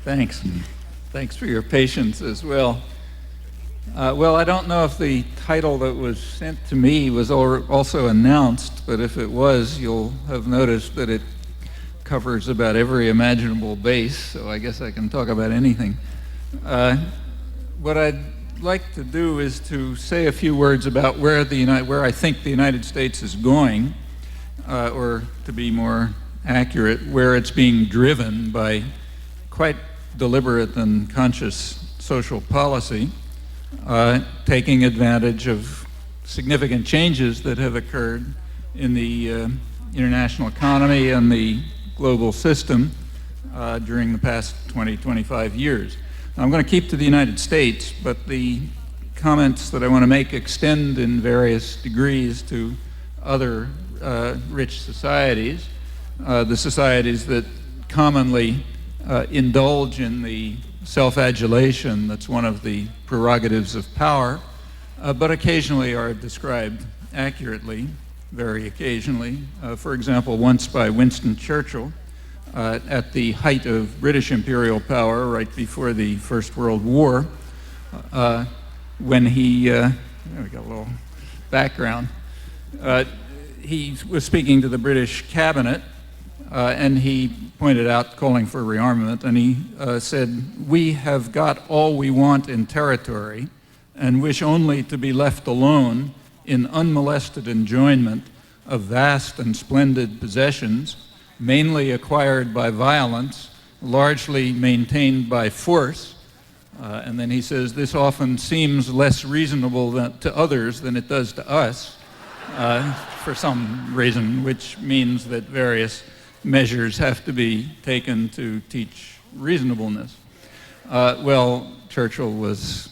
Thanks. Thanks for your patience as well. Well, I don't know if the title that was sent to me was also announced, but if it was, you'll have noticed that it covers about every imaginable base, so I guess I can talk about anything. What I'd like to do is to say a few words about where I think the United States is going, or to be more accurate, where it's being driven by quite deliberate and conscious social policy, taking advantage of significant changes that have occurred in the international economy and the global system during the past 20, 25 years. Now, I'm going to keep to the United States, but the comments that I want to make extend in various degrees to other rich societies, the societies that commonly indulge in the self-adulation that's one of the prerogatives of power, but occasionally are described accurately, very occasionally. For example, once by Winston Churchill, at the height of British imperial power, right before the First World War, when he, there we got a little background, he was speaking to the British cabinet, and he pointed out, calling for rearmament, and he said, "We have got all we want in territory and wish only to be left alone in unmolested enjoyment of vast and splendid possessions, mainly acquired by violence, largely maintained by force." And then he says, "This often seems less reasonable to others than it does to us," for some reason, which means that various measures have to be taken to teach reasonableness. Well, Churchill was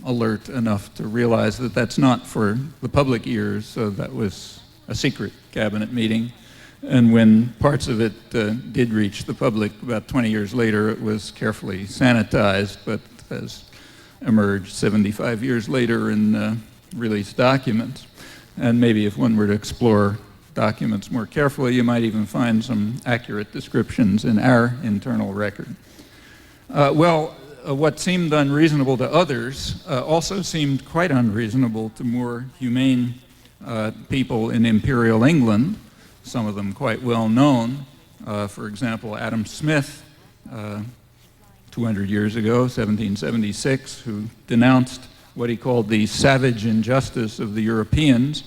alert enough to realize that that's not for the public ears, so that was a secret cabinet meeting. And when parts of it did reach the public about 20 years later, it was carefully sanitized, but has emerged 75 years later in released documents. And maybe if one were to explore documents more carefully, you might even find some accurate descriptions in our internal record. What seemed unreasonable to others also seemed quite unreasonable to more humane people in Imperial England, some of them quite well known. For example, Adam Smith, 200 years ago, 1776, who denounced what he called the savage injustice of the Europeans,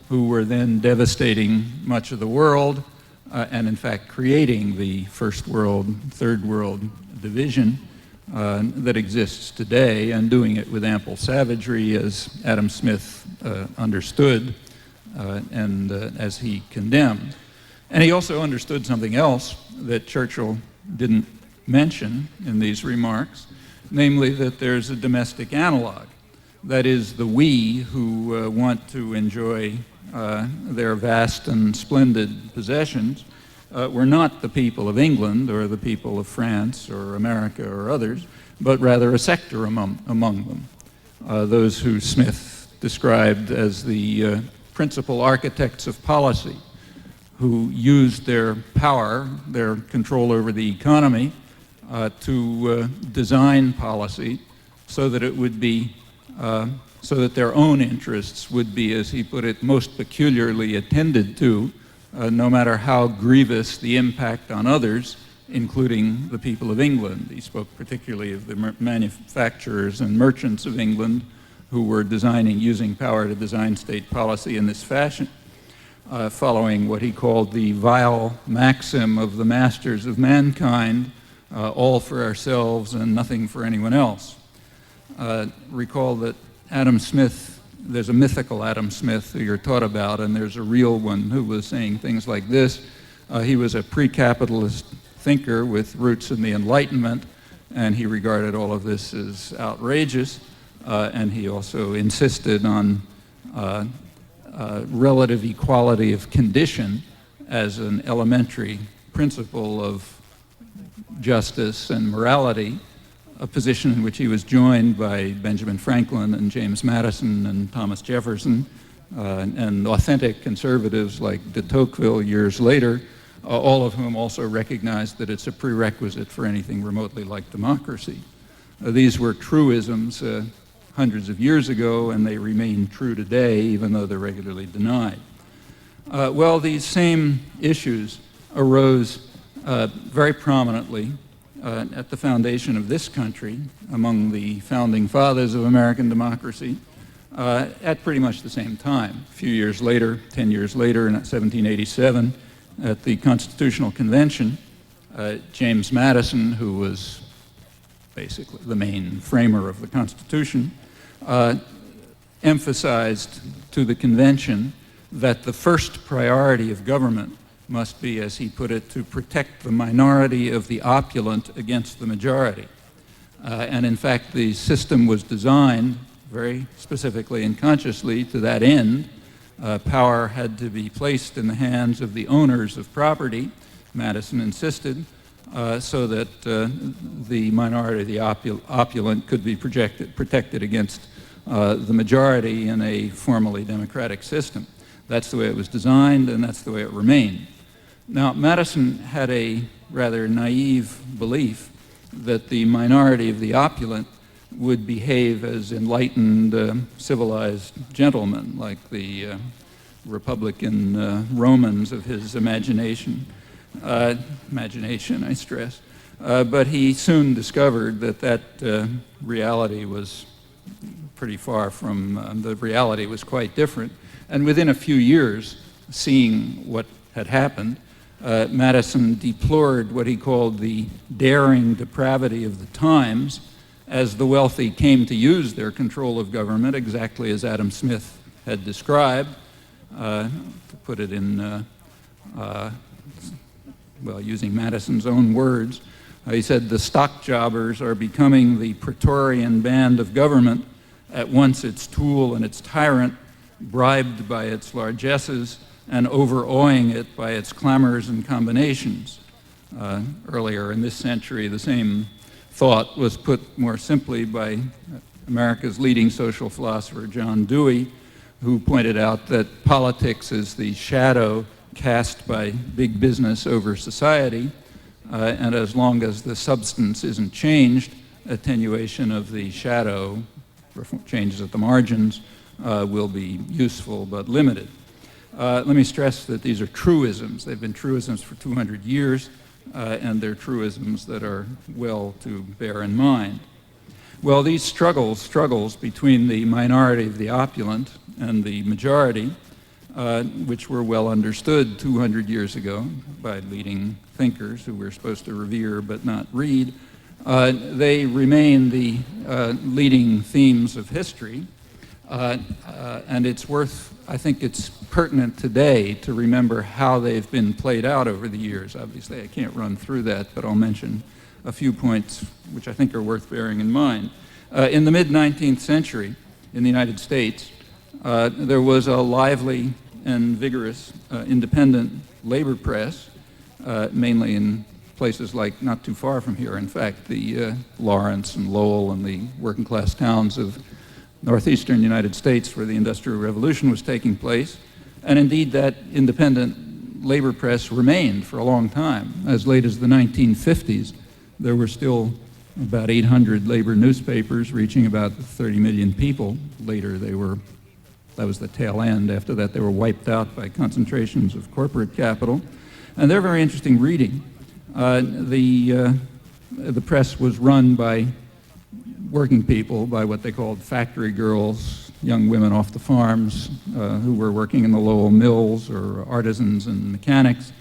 who were then devastating much of the world, and in fact creating the first world, third world division that exists today, and doing it with ample savagery, as Adam Smith understood and as he condemned. And he also understood something else that Churchill didn't mention in these remarks, namely that there's a domestic analog. That is, the we who want to enjoy their vast and splendid possessions were not the people of England or the people of France or America or others, but rather a sector among them. Those who Smith described as the principal architects of policy, who used their power, their control over the economy, to design policy so that it would be so that their own interests would be, as he put it, most peculiarly attended to, no matter how grievous the impact on others, including the people of England. He spoke particularly of the manufacturers and merchants of England who were using power to design state policy in this fashion, following what he called the vile maxim of the masters of mankind, all for ourselves and nothing for anyone else. Recall that Adam Smith, there's a mythical Adam Smith who you're taught about, and there's a real one who was saying things like this. He was a pre-capitalist thinker with roots in the Enlightenment, and he regarded all of this as outrageous, and he also insisted on relative equality of condition as an elementary principle of justice and morality, a position in which he was joined by Benjamin Franklin and James Madison and Thomas Jefferson, and authentic conservatives like de Tocqueville years later, all of whom also recognized that it's a prerequisite for anything remotely like democracy. These were truisms hundreds of years ago, and they remain true today, even though they're regularly denied. Well, these same issues arose very prominently at the foundation of this country, among the founding fathers of American democracy, at pretty much the same time. A few years later, 10 years later, in 1787, at the Constitutional Convention, James Madison, who was basically the main framer of the Constitution, emphasized to the convention that the first priority of government must be, as he put it, to protect the minority of the opulent against the majority. And in fact, the system was designed very specifically and consciously to that end. Power had to be placed in the hands of the owners of property, Madison insisted, so that the minority, the opulent, could be protected against the majority in a formally democratic system. That's the way it was designed, and that's the way it remained. Now, Madison had a rather naive belief that the minority of the opulent would behave as enlightened, civilized gentlemen, like the Republican Romans of his imagination. Imagination, I stress. But he soon discovered that that reality was pretty far from, the reality was quite different. And within a few years, seeing what had happened, Madison deplored what he called the daring depravity of the times as the wealthy came to use their control of government exactly as Adam Smith had described. To put it in, well, using Madison's own words, he said, "The stock jobbers are becoming the Praetorian band of government, at once its tool and its tyrant, bribed by its largesses and overawing it by its clamors and combinations." Earlier in this century, the same thought was put more simply by America's leading social philosopher, John Dewey, who pointed out that politics is the shadow cast by big business over society, and as long as the substance isn't changed, attenuation of the shadow, changes at the margins, will be useful but limited. Let me stress that these are truisms. They've been truisms for 200 years, and they're truisms that are well to bear in mind. Well, these struggles between the minority of the opulent and the majority, which were well understood 200 years ago by leading thinkers who we're supposed to revere but not read, they remain the leading themes of history. And it's worth, I think it's pertinent today to remember how they've been played out over the years. Obviously, I can't run through that, but I'll mention a few points which I think are worth bearing in mind. In the mid-19th century, in the United States, there was a lively and vigorous independent labor press, mainly in places like not too far from here. In fact, the Lawrence and Lowell and the working class towns of northeastern United States where the Industrial Revolution was taking place. And indeed, that independent labor press remained for a long time. As late as the 1950s, there were still about 800 labor newspapers reaching about 30 million people. Later, that was the tail end. After that, they were wiped out by concentrations of corporate capital. And they're very interesting reading. The press was run by working people, by what they called factory girls, young women off the farms who were working in the Lowell mills, or artisans and mechanics.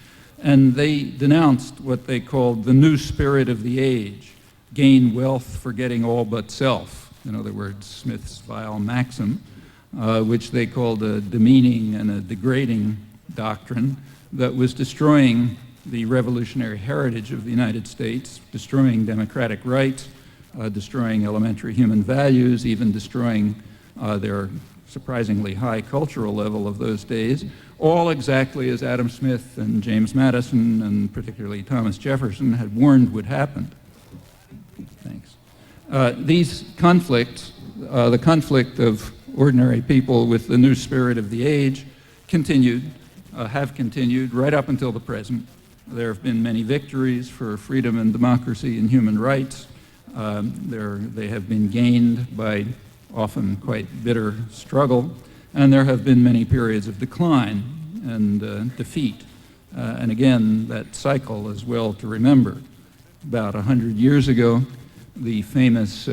And they denounced what they called the new spirit of the age, gain wealth forgetting all but self. In other words, Smith's vile maxim, which they called a demeaning and a degrading doctrine that was destroying the revolutionary heritage of the United States, destroying democratic rights, destroying elementary human values, even destroying their surprisingly high cultural level of those days, all exactly as Adam Smith and James Madison and particularly Thomas Jefferson had warned would happen. Thanks. These conflicts, the conflict of ordinary people with the new spirit of the age, have continued right up until the present. There have been many victories for freedom and democracy and human rights. They have been gained by often quite bitter struggle, and there have been many periods of decline and defeat. And again, that cycle is well to remember. About 100 years ago, the famous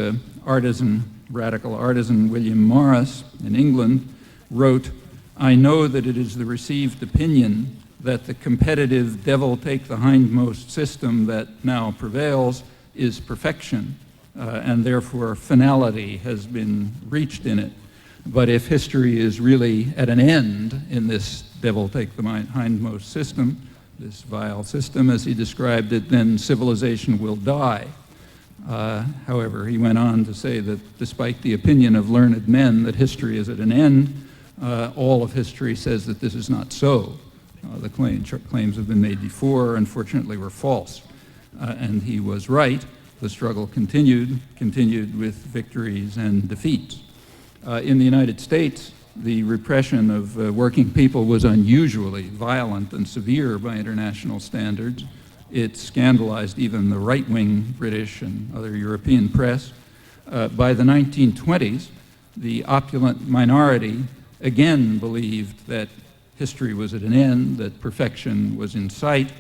radical artisan William Morris in England wrote, "I know that it is the received opinion that the competitive devil-take-the-hindmost system that now prevails is perfection, and therefore finality has been reached in it. But if history is really at an end in this devil-take-the-hindmost system, this vile system as he described it, then civilization will die." However, he went on to say that despite the opinion of learned men that history is at an end, all of history says that this is not so. The claims have been made before, unfortunately were false. And he was right. The struggle continued with victories and defeats. In the United States, the repression of working people was unusually violent and severe by international standards. It scandalized even the right-wing British and other European press. By the 1920s, the opulent minority again believed that history was at an end, that perfection was in sight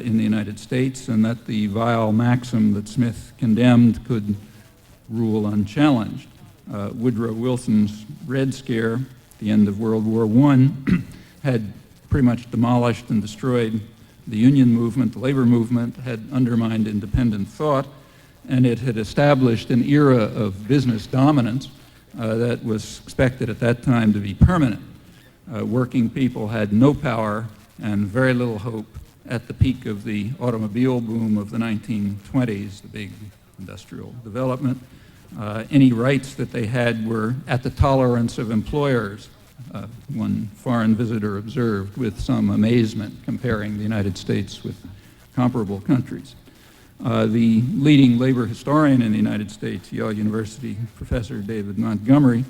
in the United States, and that the vile maxim that Smith condemned could rule unchallenged. Woodrow Wilson's Red Scare, at the end of World War I, had pretty much demolished and destroyed the union movement, the labor movement, had undermined independent thought, and it had established an era of business dominance that was expected at that time to be permanent. Working people had no power and very little hope at the peak of the automobile boom of the 1920s, the big industrial development. Any rights that they had were at the tolerance of employers, one foreign visitor observed with some amazement comparing the United States with comparable countries. The leading labor historian in the United States, Yale University professor David Montgomery,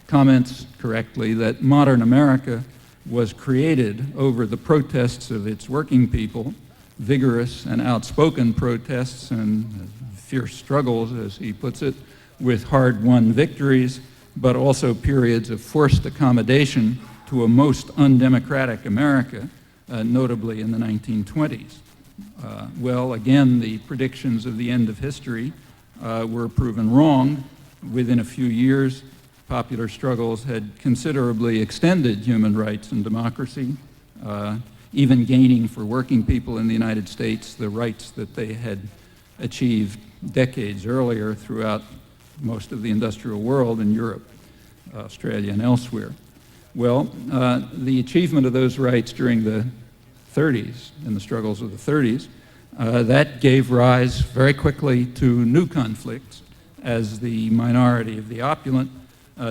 comments correctly that modern America was created over the protests of its working people, vigorous and outspoken protests and fierce struggles, as he puts it, with hard-won victories, but also periods of forced accommodation to a most undemocratic America, notably in the 1920s. Well, again, the predictions of the end of history were proven wrong. Within a few years, popular struggles had considerably extended human rights and democracy, even gaining for working people in the United States the rights that they had achieved decades earlier throughout most of the industrial world in Europe, Australia, and elsewhere. Well, the achievement of those rights during the 30s, in the struggles of the 30s, that gave rise very quickly to new conflicts as the minority of the opulent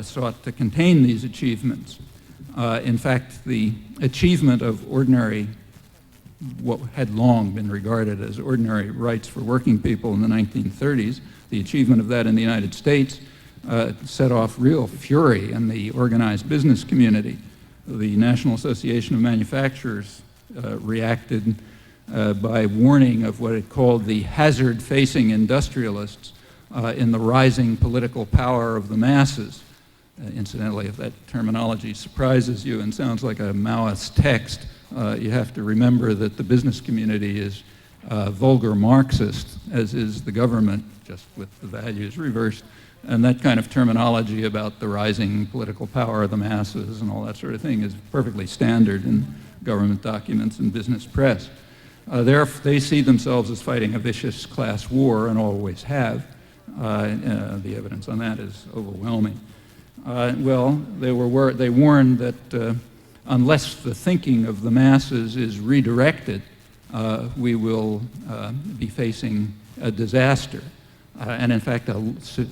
sought to contain these achievements. In fact, the achievement of what had long been regarded as ordinary rights for working people in the 1930s, the achievement of that in the United States set off real fury in the organized business community. The National Association of Manufacturers reacted by warning of what it called the hazard-facing industrialists in the rising political power of the masses. Incidentally, if that terminology surprises you and sounds like a Maoist text, you have to remember that the business community is vulgar Marxist, as is the government, just with the values reversed. And that kind of terminology about the rising political power of the masses and all that sort of thing is perfectly standard in government documents and business press. They see themselves as fighting a vicious class war and always have. The evidence on that is overwhelming. Well, they warned that unless the thinking of the masses is redirected, we will be facing a disaster. And in fact, a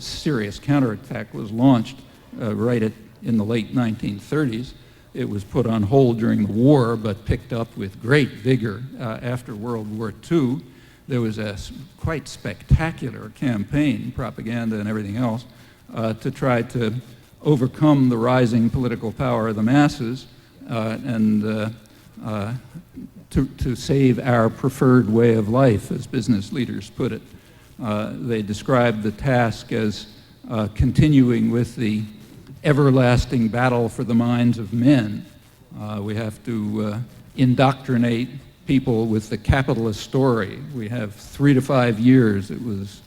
serious counterattack was launched in the late 1930s. It was put on hold during the war, but picked up with great vigor after World War II. There was a quite spectacular campaign, propaganda and everything else, to try to overcome the rising political power of the masses and to save our preferred way of life, as business leaders put it. They described the task as continuing with the everlasting battle for the minds of men. We have to indoctrinate people with the capitalist story. We have 3 to 5 years, it was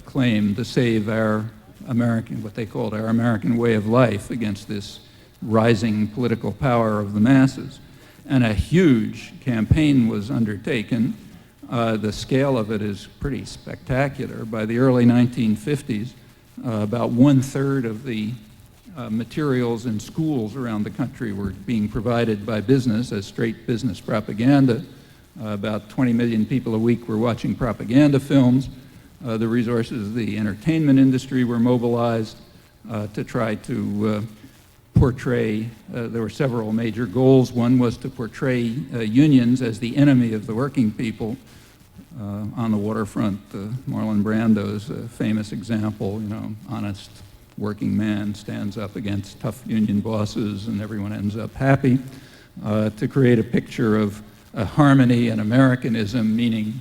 claimed, to save our American, what they called our American way of life against this rising political power of the masses. And a huge campaign was undertaken. The scale of it is pretty spectacular. By the early 1950s, about 1/3 of the materials in schools around the country were being provided by business as straight business propaganda. About 20 million people a week were watching propaganda films. The resources of the entertainment industry were mobilized to try to portray, there were several major goals. One was to portray unions as the enemy of the working people. On the waterfront, Marlon Brando's a famous example, you know, honest working man stands up against tough union bosses and everyone ends up happy. To create a picture of harmony and Americanism, meaning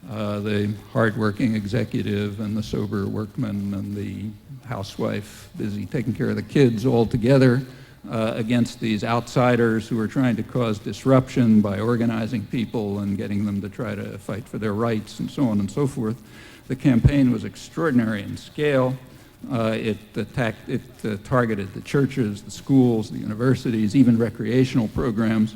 the hardworking executive and the sober workman and the housewife busy taking care of the kids all together against these outsiders who are trying to cause disruption by organizing people and getting them to try to fight for their rights and so on and so forth. The campaign was extraordinary in scale. It targeted the churches, the schools, the universities, even recreational programs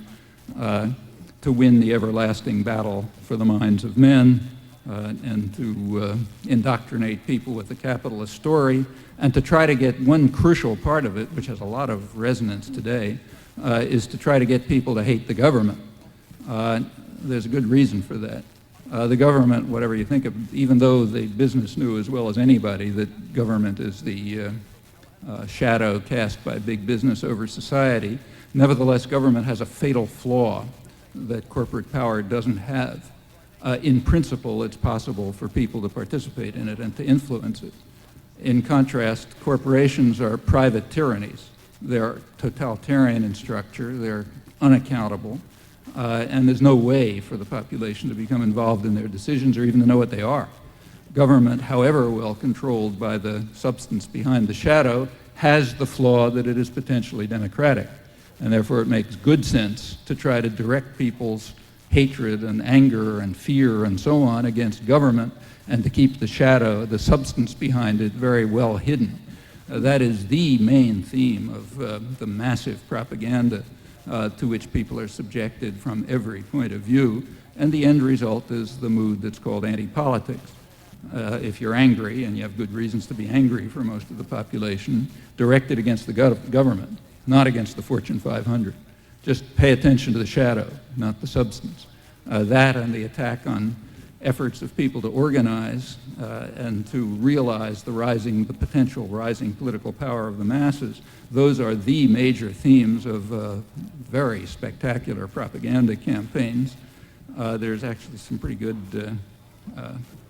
to win the everlasting battle for the minds of men and to indoctrinate people with the capitalist story, and to try to get one crucial part of it, which has a lot of resonance today, is to try to get people to hate the government. There's a good reason for that. The government, whatever you think of, even though the business knew as well as anybody that government is the shadow cast by big business over society, nevertheless, government has a fatal flaw that corporate power doesn't have. In principle, it's possible for people to participate in it and to influence it. In contrast, corporations are private tyrannies. They're totalitarian in structure, they're unaccountable, and there's no way for the population to become involved in their decisions or even to know what they are. Government, however well controlled by the substance behind the shadow, has the flaw that it is potentially democratic. And therefore it makes good sense to try to direct people's hatred and anger and fear and so on against government and to keep the shadow, the substance behind it, very well hidden. That is the main theme of the massive propaganda to which people are subjected from every point of view, and the end result is the mood that's called anti-politics. If you're angry, and you have good reasons to be angry for most of the population, directed against the government, not against the Fortune 500. Just pay attention to the shadow, not the substance. That and the attack on efforts of people to organize and to realize the potential rising political power of the masses, those are the major themes of very spectacular propaganda campaigns. There's actually some pretty good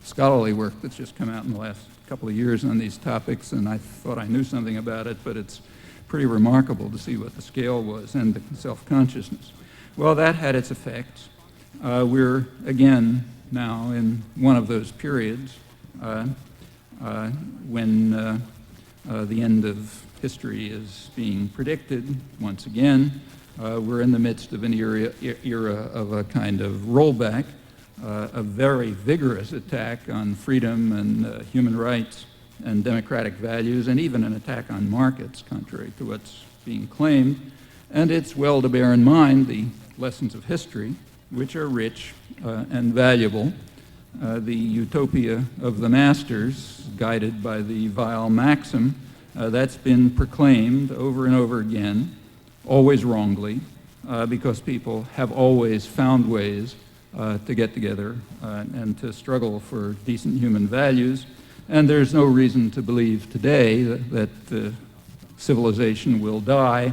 scholarly work that's just come out in the last couple of years on these topics, and I thought I knew something about it, but it's pretty remarkable to see what the scale was and the self-consciousness. Well, that had its effects. We're, again, now in one of those periods when the end of history is being predicted once again. We're in the midst of an era of a kind of rollback, a very vigorous attack on freedom and human rights and democratic values, and even an attack on markets, contrary to what's being claimed. And it's well to bear in mind the lessons of history, which are rich and valuable. The utopia of the masters, guided by the vile maxim, that's been proclaimed over and over again, always wrongly, because people have always found ways to get together and to struggle for decent human values. And there's no reason to believe today that civilization will die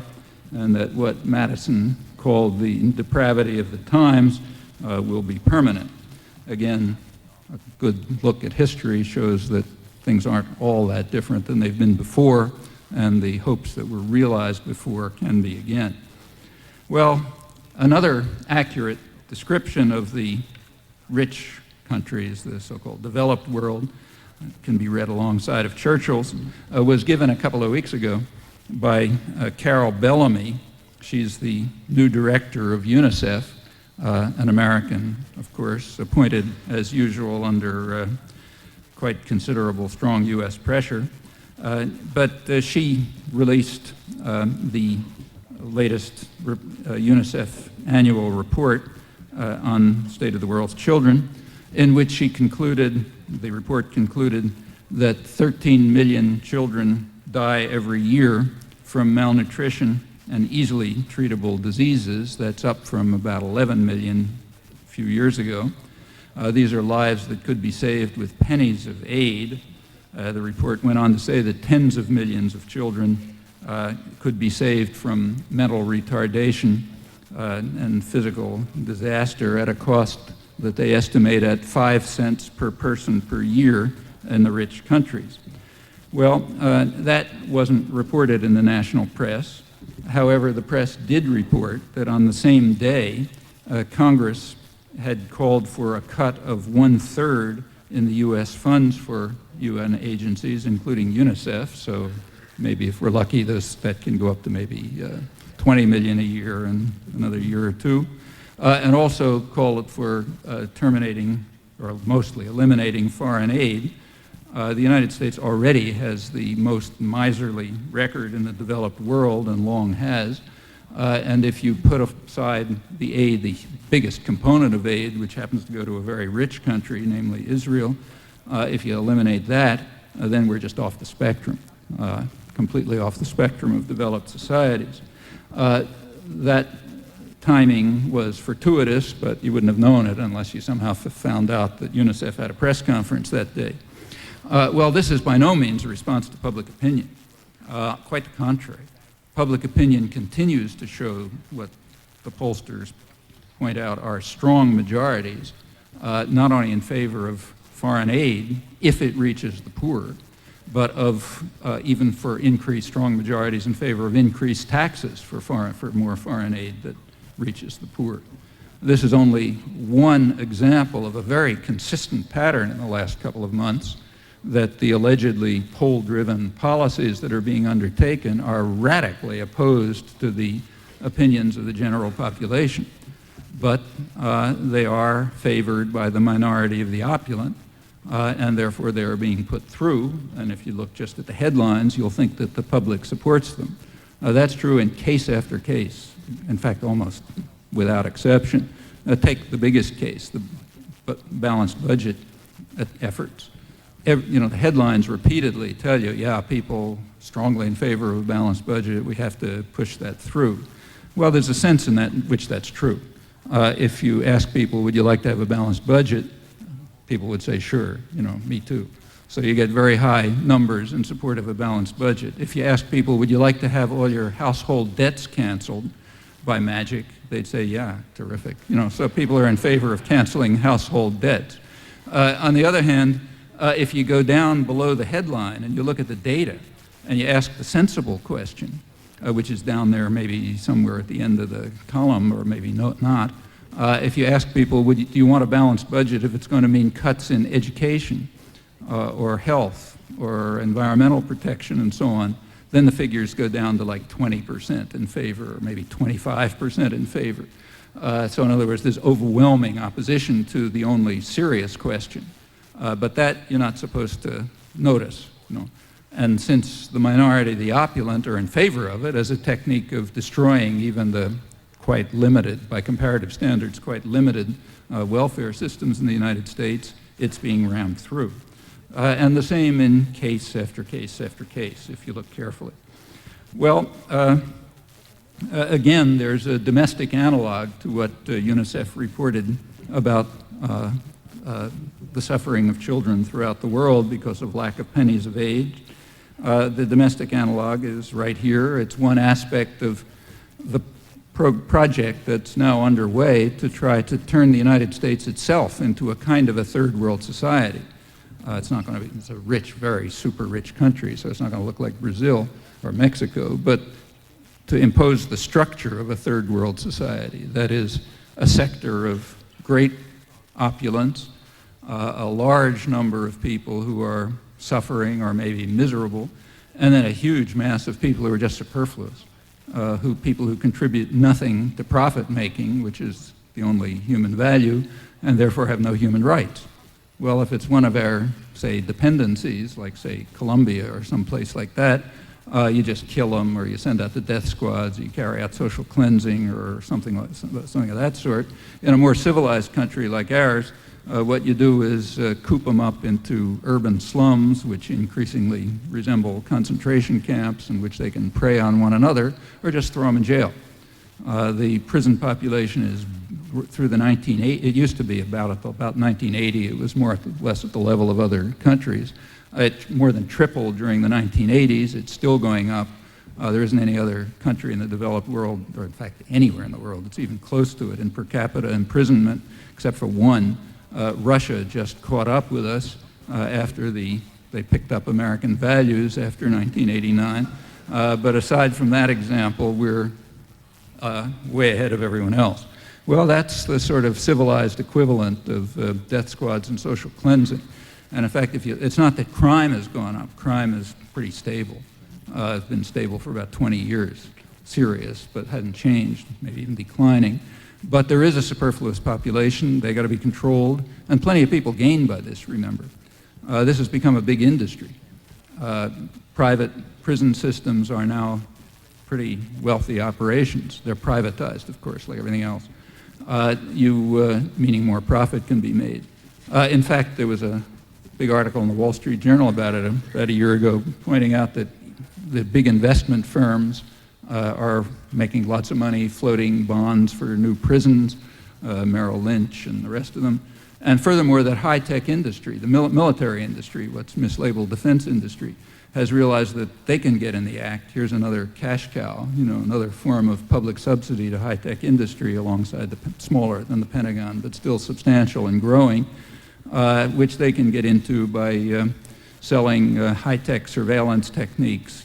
and that what Madison called the depravity of the times will be permanent. Again, a good look at history shows that things aren't all that different than they've been before, and the hopes that were realized before can be again. Well, Another accurate description of the rich countries, the so-called developed world, can be read alongside of Churchill's, was given a couple of weeks ago by Carol Bellamy. She's the new director of UNICEF, an American, of course, appointed as usual under quite considerable strong U.S. pressure. But she released the latest UNICEF annual report on state of the world's children, in which she concluded, the report concluded, that 13 million children die every year from malnutrition and easily treatable diseases. That's up from about 11 million a few years ago. These are lives that could be saved with pennies of aid. The report went on to say that tens of millions of children could be saved from mental retardation and physical disaster at a cost that they estimate at 5 cents per person per year in the rich countries. Well, that wasn't reported in the national press. However, the press did report that on the same day, Congress had called for a cut of 1/3 in the U.S. funds for UN agencies, including UNICEF. So maybe if we're lucky, that can go up to maybe 20 million a year in another year or two. And also call it for terminating, or mostly eliminating, foreign aid. The United States already has the most miserly record in the developed world and long has. And if you put aside the aid, the biggest component of aid, which happens to go to a very rich country, namely Israel, if you eliminate that, then we're just off the spectrum, completely off the spectrum of developed societies. That timing was fortuitous, but you wouldn't have known it unless you somehow found out that UNICEF had a press conference that day. Well, this is by no means a response to public opinion. Quite the contrary. Public opinion continues to show what the pollsters point out are strong majorities, not only in favor of foreign aid, if it reaches the poor, but of even for increased strong majorities in favor of increased taxes for more foreign aid that reaches the poor. This is only one example of a very consistent pattern in the last couple of months, that the allegedly poll-driven policies that are being undertaken are radically opposed to the opinions of the general population. But they are favored by the minority of the opulent, and therefore they are being put through. And if you look just at the headlines, you'll think that the public supports them. That's true in case after case, in fact, almost without exception. Take the biggest case, the balanced budget efforts. The headlines repeatedly tell you, yeah, people strongly in favor of a balanced budget, we have to push that through. Well, there's a sense in that in which that's true. If you ask people, would you like to have a balanced budget? People would say, sure, me too. So you get very high numbers in support of a balanced budget. If you ask people, would you like to have all your household debts canceled by magic? They'd say, yeah, terrific. So people are in favor of canceling household debts. On the other hand, if you go down below the headline and you look at the data and you ask the sensible question, which is down there maybe somewhere at the end of the column or maybe not, if you ask people, do you want a balanced budget if it's going to mean cuts in education or health or environmental protection and so on, then the figures go down to like 20% in favor or maybe 25% in favor. So in other words, there's overwhelming opposition to the only serious question. But that you're not supposed to notice. And since the minority, the opulent, are in favor of it as a technique of destroying even the quite limited, by comparative standards, quite limited welfare systems in the United States, it's being rammed through. And the same in case after case after case, if you look carefully. Well, again, there's a domestic analog to what UNICEF reported about the suffering of children throughout the world because of lack of pennies of aid. The domestic analog is right here. It's one aspect of the project that's now underway to try to turn the United States itself into a kind of a third world society. It's not going to be, it's a rich, very super rich country, so it's not going to look like Brazil or Mexico, but to impose the structure of a third world society. That is, a sector of great opulence, a large number of people who are suffering or maybe miserable, and then a huge mass of people who are just superfluous, people who contribute nothing to profit making, which is the only human value, and therefore have no human rights. Well, if it's one of our, say, dependencies, like, say, Colombia or someplace like that, you just kill them, or you send out the death squads, you carry out social cleansing or something of that sort. In a more civilized country like ours, what you do is coop them up into urban slums, which increasingly resemble concentration camps in which they can prey on one another, or just throw them in jail. The prison population is, through the 1980s, it used to be about 1980, it was more or less at the level of other countries. It more than tripled during the 1980s. It's still going up. There isn't any other country in the developed world, or in fact anywhere in the world, that's even close to it in per capita imprisonment, except for one. Russia just caught up with us after they picked up American values after 1989. But aside from that example, we're way ahead of everyone else. Well, that's the sort of civilized equivalent of death squads and social cleansing. And in fact, it's not that crime has gone up. Crime is pretty stable. It's been stable for about 20 years. Serious, but hadn't changed, maybe even declining. But there is a superfluous population. They got to be controlled. And plenty of people gain by this, remember. This has become a big industry. Private prison systems are now pretty wealthy operations. They're privatized, of course, like everything else. Meaning more profit can be made. In fact, there was a big article in the Wall Street Journal about it about a year ago, pointing out that the big investment firms are making lots of money floating bonds for new prisons, Merrill Lynch and the rest of them. And furthermore, that high-tech industry, the military industry, what's mislabeled defense industry, has realized that they can get in the act. Here's another cash cow, another form of public subsidy to high-tech industry alongside smaller than the Pentagon, but still substantial and growing, which they can get into by selling high-tech surveillance techniques,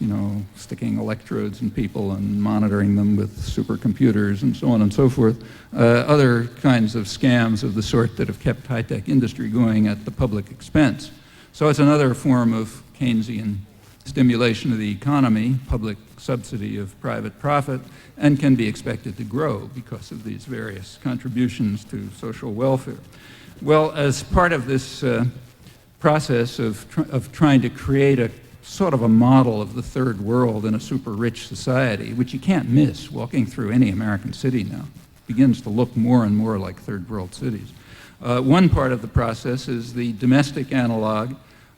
sticking electrodes in people and monitoring them with supercomputers and so on and so forth. Other kinds of scams of the sort that have kept high-tech industry going at the public expense. So it's another form of Keynesian stimulation of the economy, public subsidy of private profit, and can be expected to grow because of these various contributions to social welfare. Well, as part of this process of trying to create a sort of a model of the third world in a super rich society, which you can't miss walking through any American city now, begins to look more and more like third world cities. One part of the process is the domestic analog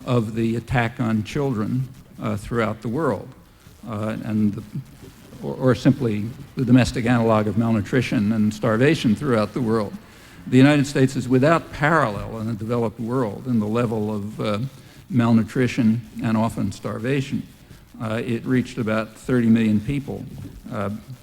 of the attack on children throughout the world, or simply the domestic analog of malnutrition and starvation throughout the world. The United States is without parallel in the developed world in the level of malnutrition and often starvation. It reached about 30 million people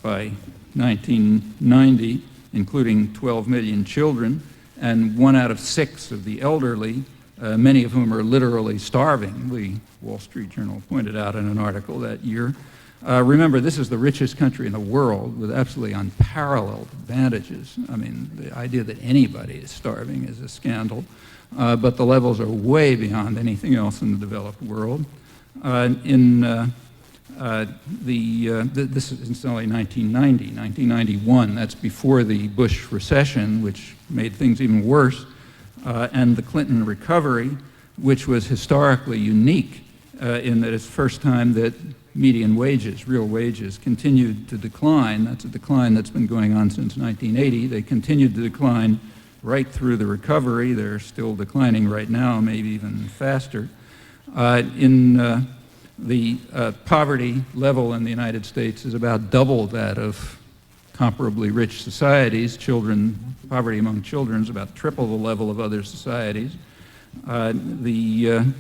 by 1990, including 12 million children, and 1 out of 6 of the elderly, many of whom are literally starving, the Wall Street Journal pointed out in an article that year. Remember, this is the richest country in the world with absolutely unparalleled advantages. I mean, the idea that anybody is starving is a scandal, but the levels are way beyond anything else in the developed world. This is only 1990, 1991, that's before the Bush recession, which made things even worse, and the Clinton recovery, which was historically unique in that it's the first time that median wages, real wages, continued to decline. That's a decline that's been going on since 1980. They continued to decline right through the recovery. They're still declining right now, maybe even faster. The poverty level in the United States is about double that of comparably rich societies. Poverty among children is about triple the level of other societies. The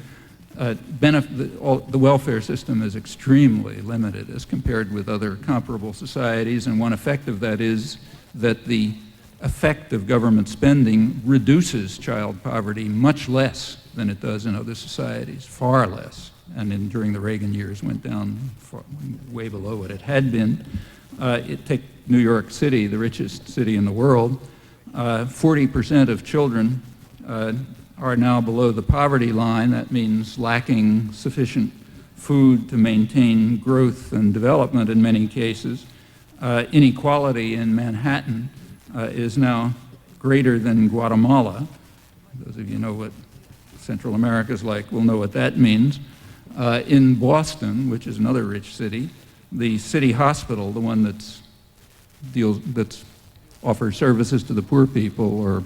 welfare system is extremely limited as compared with other comparable societies, and one effect of that is that the effect of government spending reduces child poverty much less than it does in other societies, far less, and during the Reagan years went down way below what it had been. Take New York City, the richest city in the world. 40% of children are now below the poverty line. That means lacking sufficient food to maintain growth and development in many cases. Inequality in Manhattan is now greater than Guatemala. Those of you know what Central America is like will know what that means. In Boston, which is another rich city, the city hospital, the one that's offers services to the poor people, or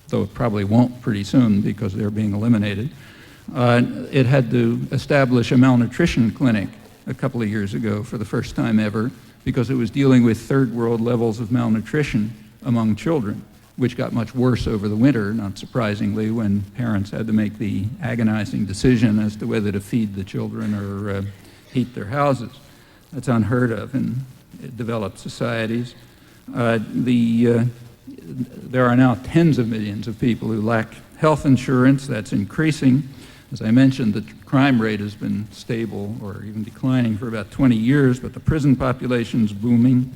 though it probably won't pretty soon because they're being eliminated, it had to establish a malnutrition clinic a couple of years ago for the first time ever because it was dealing with third world levels of malnutrition among children, which got much worse over the winter, not surprisingly, when parents had to make the agonizing decision as to whether to feed the children or heat their houses. That's unheard of in developed societies. There are now tens of millions of people who lack health insurance. That's increasing. As I mentioned, the crime rate has been stable or even declining for about 20 years, but the prison population's booming.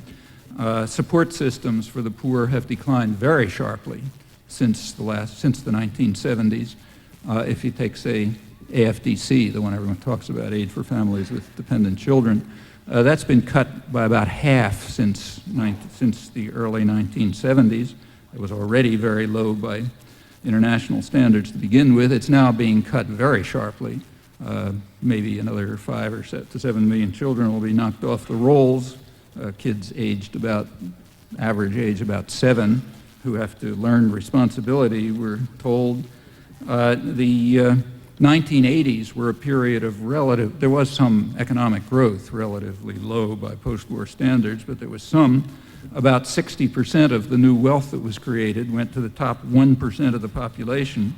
Support systems for the poor have declined very sharply since the 1970s. If you take, say, AFDC, the one everyone talks about, Aid for Families with Dependent Children, that's been cut by about half since the early 1970s. It was already very low by international standards to begin with. It's now being cut very sharply. Maybe another 5 to 7 million children will be knocked off the rolls. Kids aged average age about 7, who have to learn responsibility, we're told. The 1980s were a period of there was some economic growth, relatively low by post-war standards, but there was some. About 60% of the new wealth that was created went to the top 1% of the population,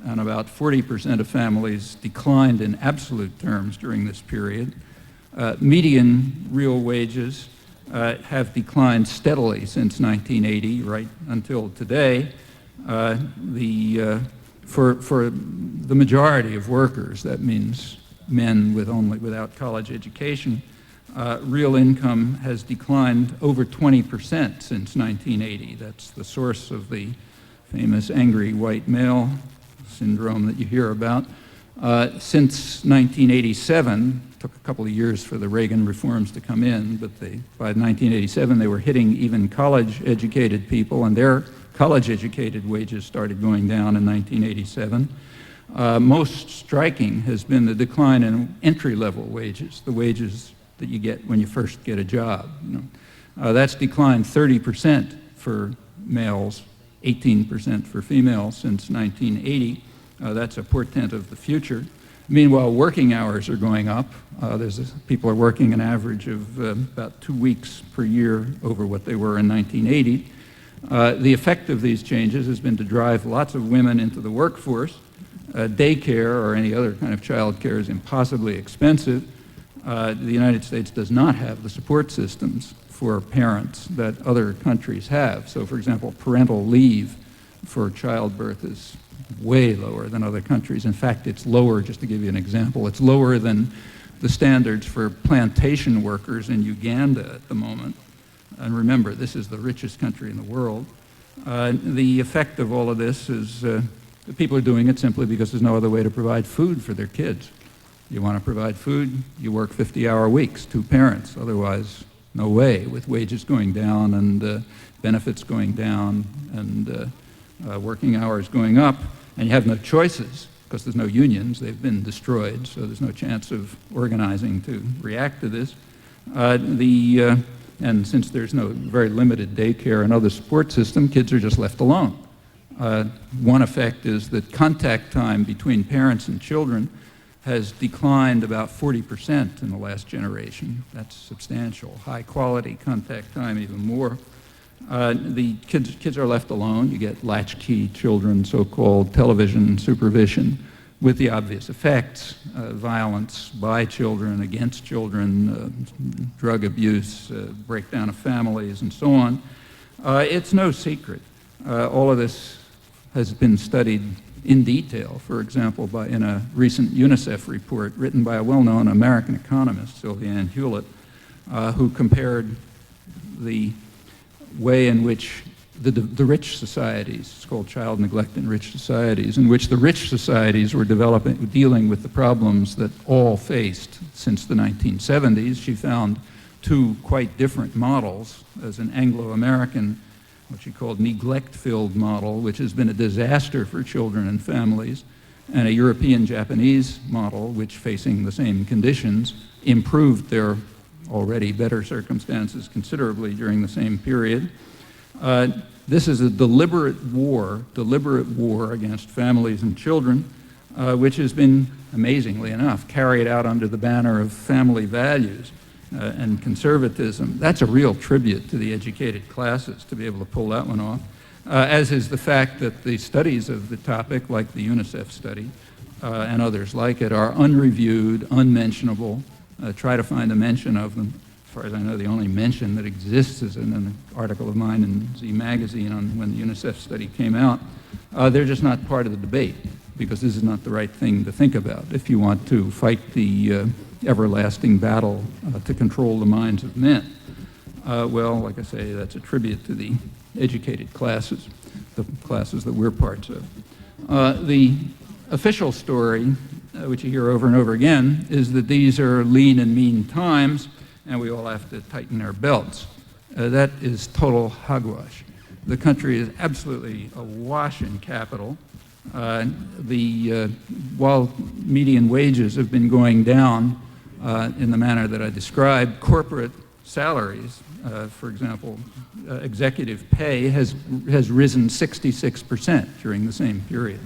and about 40% of families declined in absolute terms during this period. Median real wages have declined steadily since 1980, right until today. For the majority of workers, that means men without college education, real income has declined over 20% since 1980. That's the source of the famous angry white male syndrome that you hear about. Since 1987, took a couple of years for the Reagan reforms to come in, but by 1987 they were hitting even college-educated people, and their college-educated wages started going down in 1987. Most striking has been the decline in entry-level wages, the wages that you get when you first get a job. That's declined 30% for males, 18% for females since 1980. That's a portent of the future. Meanwhile, working hours are going up. People are working an average of about 2 weeks per year over what they were in 1980. The effect of these changes has been to drive lots of women into the workforce. Daycare or any other kind of child care is impossibly expensive. The United States does not have the support systems for parents that other countries have. So, for example, parental leave for childbirth is way lower than other countries. In fact, it's lower, just to give you an example, it's lower than the standards for plantation workers in Uganda at the moment. And remember, this is the richest country in the world. The effect of all of this is that people are doing it simply because there's no other way to provide food for their kids. You want to provide food, you work 50-hour weeks, 2 parents. Otherwise, no way, with wages going down and benefits going down and working hours going up. And you have no choices because there's no unions. They've been destroyed, so there's no chance of organizing to react to this. And since there's no very limited daycare and other support system, kids are just left alone. One effect is that contact time between parents and children has declined about 40% in the last generation. That's substantial. High quality contact time even more. The kids are left alone. You get latchkey children, so-called television supervision, with the obvious effects, violence by children, against children, drug abuse, breakdown of families, and so on. It's no secret. All of this has been studied in detail, for example, in a recent UNICEF report written by a well-known American economist, Sylvia Ann Hewlett, who compared the way in which the rich societies, it's called child neglect in rich societies, in which the rich societies were dealing with the problems that all faced since the 1970s. She found two quite different models, as an Anglo-American, what she called neglect-filled model, which has been a disaster for children and families, and a European-Japanese model, which, facing the same conditions, improved their already better circumstances considerably during the same period. This is a deliberate war against families and children, which has been, amazingly enough, carried out under the banner of family values and conservatism. That's a real tribute to the educated classes to be able to pull that one off, as is the fact that the studies of the topic, like the UNICEF study and others like it, are unreviewed, unmentionable. Try to find a mention of them. As far as I know, the only mention that exists is in an article of mine in Z Magazine on when the UNICEF study came out. They're just not part of the debate, because this is not the right thing to think about if you want to fight the everlasting battle to control the minds of men. Well, like I say, that's a tribute to the educated classes, the classes that we're parts of. The official story, which you hear over and over again, is that these are lean and mean times, and we all have to tighten our belts. That is total hogwash. The country is absolutely awash in capital. While median wages have been going down in the manner that I described, corporate salaries, for example, executive pay has risen 66% during the same period.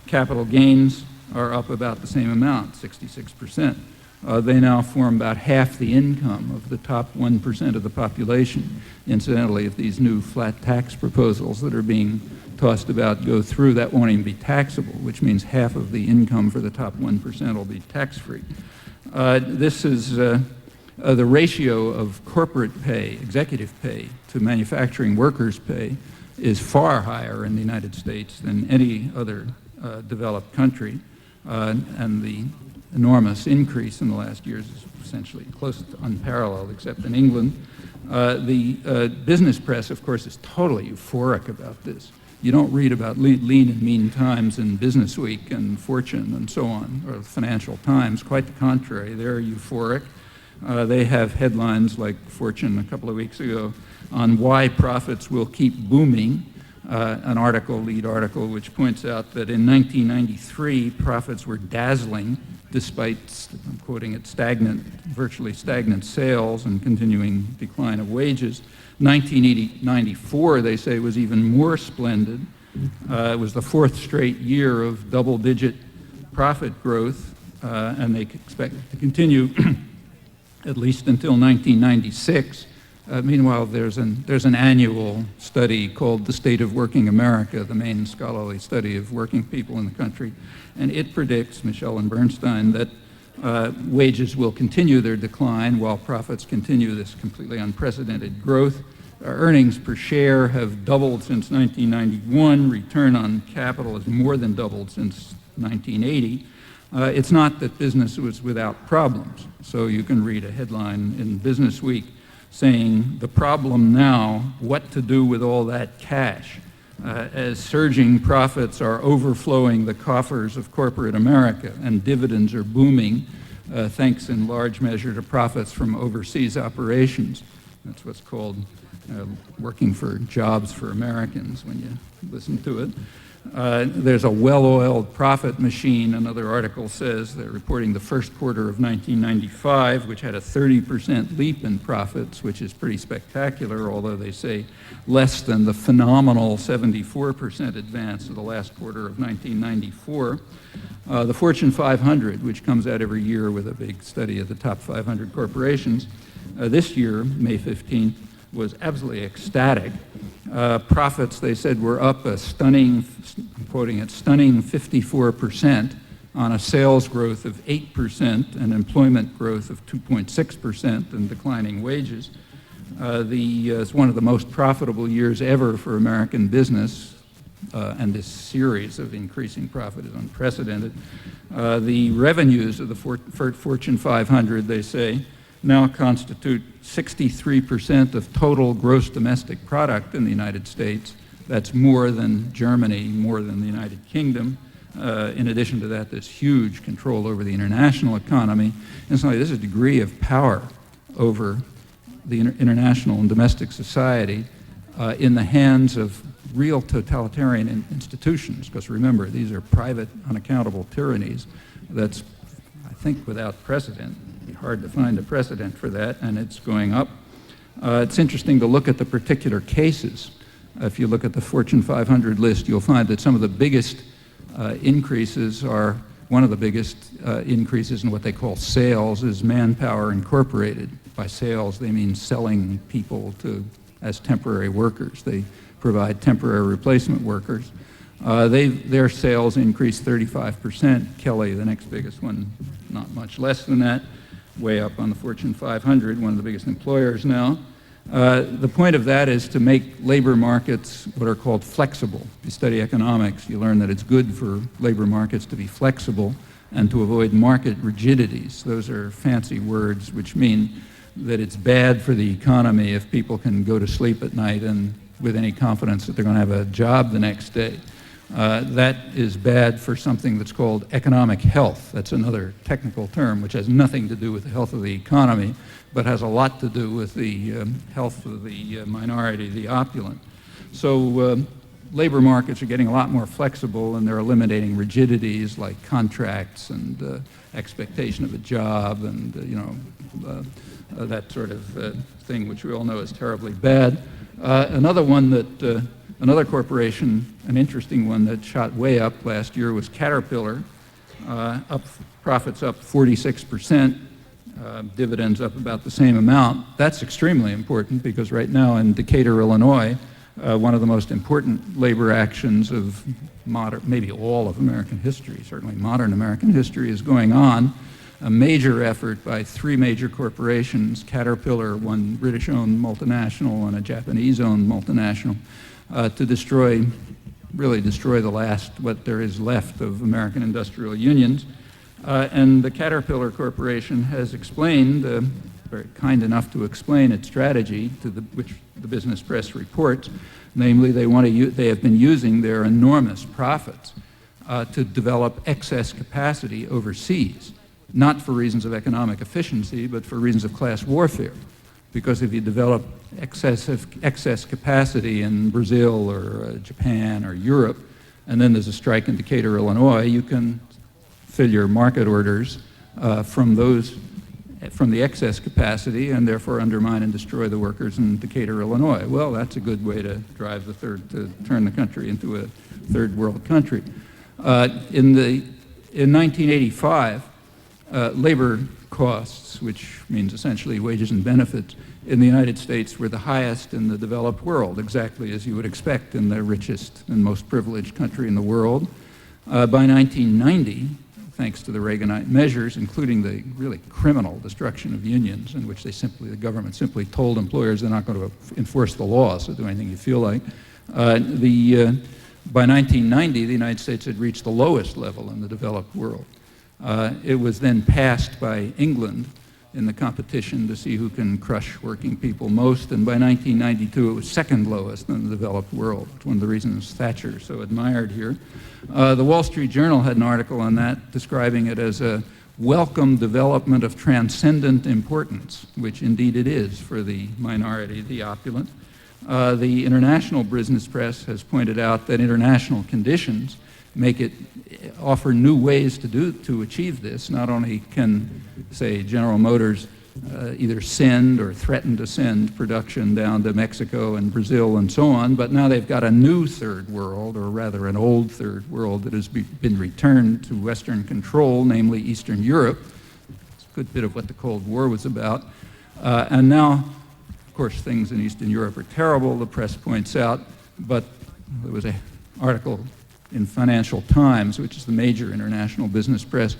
Capital gains are up about the same amount, 66%. They now form about half the income of the top 1% of the population. Incidentally, if these new flat tax proposals that are being tossed about go through, that won't even be taxable, which means half of the income for the top 1% will be tax-free. This is the ratio of corporate pay, executive pay, to manufacturing workers' pay is far higher in the United States than any other developed country, and the enormous increase in the last years is essentially close to unparalleled, except in England. The business press, of course, is totally euphoric about this. You don't read about lean and mean times in Business Week and Fortune and so on, or Financial Times. Quite the contrary, they're euphoric. They have headlines like Fortune a couple of weeks ago on why profits will keep booming. An lead article, which points out that in 1993, profits were dazzling despite, I'm quoting it, virtually stagnant sales and continuing decline of wages. 1994, they say, was even more splendid. It was the fourth straight year of double-digit profit growth, and they expect it to continue at least until 1996. Meanwhile, there's an annual study called The State of Working America, the main scholarly study of working people in the country, and it predicts, Michelle and Bernstein, that wages will continue their decline while profits continue this completely unprecedented growth. Earnings per share have doubled since 1991. Return on capital has more than doubled since 1980. It's not that business was without problems. So you can read a headline in Business Week saying, the problem now, what to do with all that cash, as surging profits are overflowing the coffers of corporate America and dividends are booming, thanks in large measure to profits from overseas operations. That's what's called working for jobs for Americans when you listen to it. There's a well-oiled profit machine, another article says. They're reporting the first quarter of 1995, which had a 30% leap in profits, which is pretty spectacular, although they say less than the phenomenal 74% advance of the last quarter of 1994. The Fortune 500, which comes out every year with a big study of the top 500 corporations, this year, May 15th, was absolutely ecstatic. Profits, they said, were up a stunning, I'm quoting it, stunning 54% on a sales growth of 8% and employment growth of 2.6% and declining wages. It's one of the most profitable years ever for American business, and this series of increasing profit is unprecedented. The revenues of the Fortune 500, they say, now constitute 63% of total gross domestic product in the United States. That's more than Germany, more than the United Kingdom. In addition to that, there's huge control over the international economy. And so there's a degree of power over the international and domestic society in the hands of real totalitarian institutions. Because remember, these are private, unaccountable tyrannies. That's, I think, without precedent. It'd be hard to find a precedent for that, and it's going up. It's interesting to look at the particular cases. If you look at the Fortune 500 list, you'll find that some of the biggest increases are, one of the biggest increases in what they call sales is Manpower Incorporated. By sales, they mean selling people as temporary workers. They provide temporary replacement workers. Their sales increased 35%. Kelly, the next biggest one, not much less than that, way up on the Fortune 500, one of the biggest employers now. The point of that is to make labor markets what are called flexible. If you study economics, you learn that it's good for labor markets to be flexible and to avoid market rigidities. Those are fancy words which mean that it's bad for the economy if people can go to sleep at night and with any confidence that they're going to have a job the next day. That is bad for something that's called economic health. That's another technical term which has nothing to do with the health of the economy, but has a lot to do with the health of the minority, the opulent. So labor markets are getting a lot more flexible, and they're eliminating rigidities like contracts and expectation of a job and that sort of thing, which we all know is terribly bad. Another one that another corporation, an interesting one that shot way up last year was Caterpillar. Profits up 46%. Dividends up about the same amount. That's extremely important because right now in Decatur, Illinois, one of the most important labor actions of maybe all of American history, certainly modern American history, is going on. A major effort by three major corporations, Caterpillar, one British-owned multinational and a Japanese-owned multinational, to really destroy the last, what there is left of American industrial unions. And the Caterpillar Corporation has explained, very kind enough to explain its strategy, which the business press reports. Namely, they have been using their enormous profits to develop excess capacity overseas, not for reasons of economic efficiency, but for reasons of class warfare. Because if you develop excess capacity in Brazil or Japan or Europe, and then there's a strike in Decatur, Illinois, you can fill your market orders from the excess capacity and therefore undermine and destroy the workers in Decatur, Illinois. Well, that's a good way to drive to turn the country into a third world country. In 1985, labor costs, which means essentially wages and benefits, in the United States were the highest in the developed world, exactly as you would expect in the richest and most privileged country in the world. By 1990, thanks to the Reaganite measures, including the really criminal destruction of unions, in which the government simply told employers they're not going to enforce the law, so do anything you feel like. By 1990, the United States had reached the lowest level in the developed world. It was then passed by England in the competition to see who can crush working people most, and by 1992 it was second lowest in the developed world. It's one of the reasons Thatcher is so admired here. The Wall Street Journal had an article on that describing it as a welcome development of transcendent importance, which indeed it is for the minority, the opulent. The international business press has pointed out that international conditions offer new ways to achieve this. Not only can, say, General Motors either send or threaten to send production down to Mexico and Brazil and so on, but now they've got a new third world, or rather an old third world that has been returned to Western control, namely Eastern Europe. It's a good bit of what the Cold War was about. And now, of course, things in Eastern Europe are terrible, the press points out, but there was an article in Financial Times, which is the major international business press,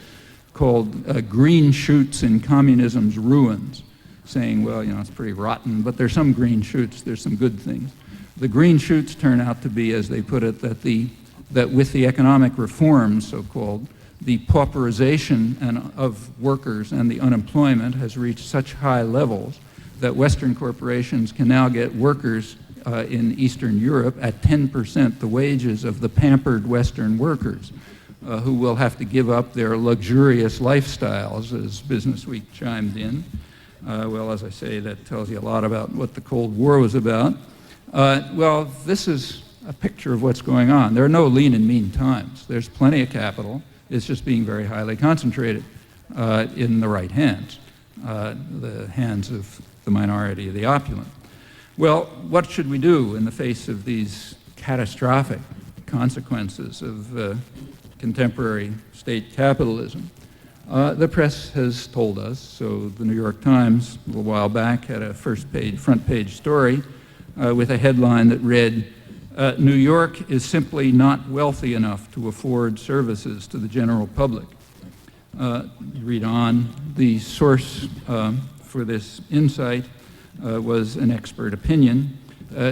called Green Shoots in Communism's Ruins, saying, well, it's pretty rotten, but there's some green shoots, there's some good things. The green shoots turn out to be, as they put it, that with the economic reforms, so-called, the pauperization of workers and the unemployment has reached such high levels that Western corporations can now get workers in Eastern Europe at 10% the wages of the pampered Western workers, who will have to give up their luxurious lifestyles, as Business Week chimed in. Well, as I say, that tells you a lot about what the Cold War was about. Well, this is a picture of what's going on. There are no lean and mean times. There's plenty of capital. It's just being very highly concentrated in the right hands, the hands of the minority of the opulent. Well, what should we do in the face of these catastrophic consequences of contemporary state capitalism? The press has told us, so the New York Times a little while back had a front page story with a headline that read, New York is simply not wealthy enough to afford services to the general public. You read on, the source for this insight was an expert opinion,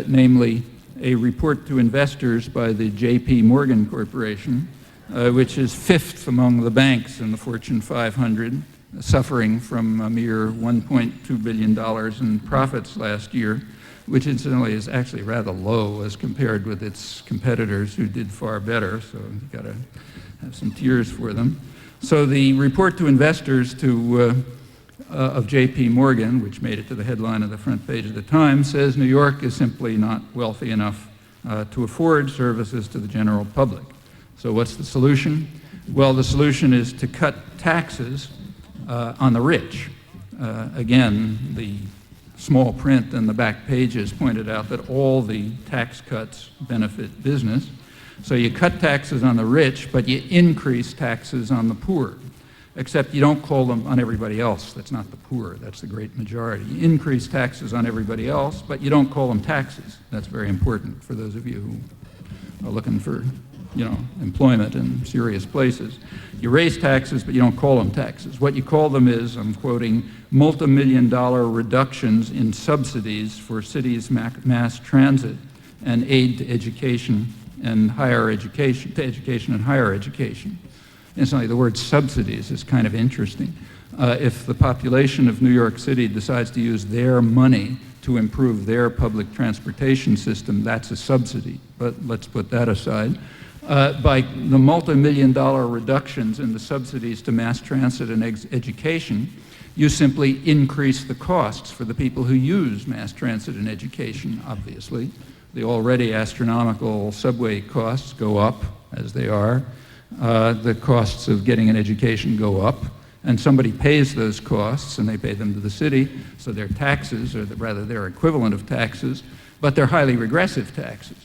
namely a report to investors by the J.P. Morgan Corporation, which is fifth among the banks in the Fortune 500, suffering from a mere $1.2 billion in profits last year, which incidentally is actually rather low as compared with its competitors who did far better, so you've got to have some tears for them. So the report to investors of J.P. Morgan, which made it to the headline of the front page of the Times, says New York is simply not wealthy enough to afford services to the general public. So what's the solution? Well, the solution is to cut taxes on the rich. Again, the small print in the back pages pointed out that all the tax cuts benefit business. So you cut taxes on the rich, but you increase taxes on the poor. Except you don't call them on everybody else. That's not the poor, that's the great majority. You increase taxes on everybody else, but you don't call them taxes. That's very important for those of you who are looking for, employment in serious places. You raise taxes, but you don't call them taxes. What you call them is, I'm quoting, multi-million-dollar reductions in subsidies for cities' mass transit and aid to education and higher education, Incidentally, the word subsidies is kind of interesting. If the population of New York City decides to use their money to improve their public transportation system, that's a subsidy, but let's put that aside. By the multi-million-dollar reductions in the subsidies to mass transit and education, you simply increase the costs for the people who use mass transit and education, obviously. The already astronomical subway costs go up, as they are. The costs of getting an education go up, and somebody pays those costs, and they pay them to the city, so they're taxes, or rather they're equivalent of taxes, but they're highly regressive taxes.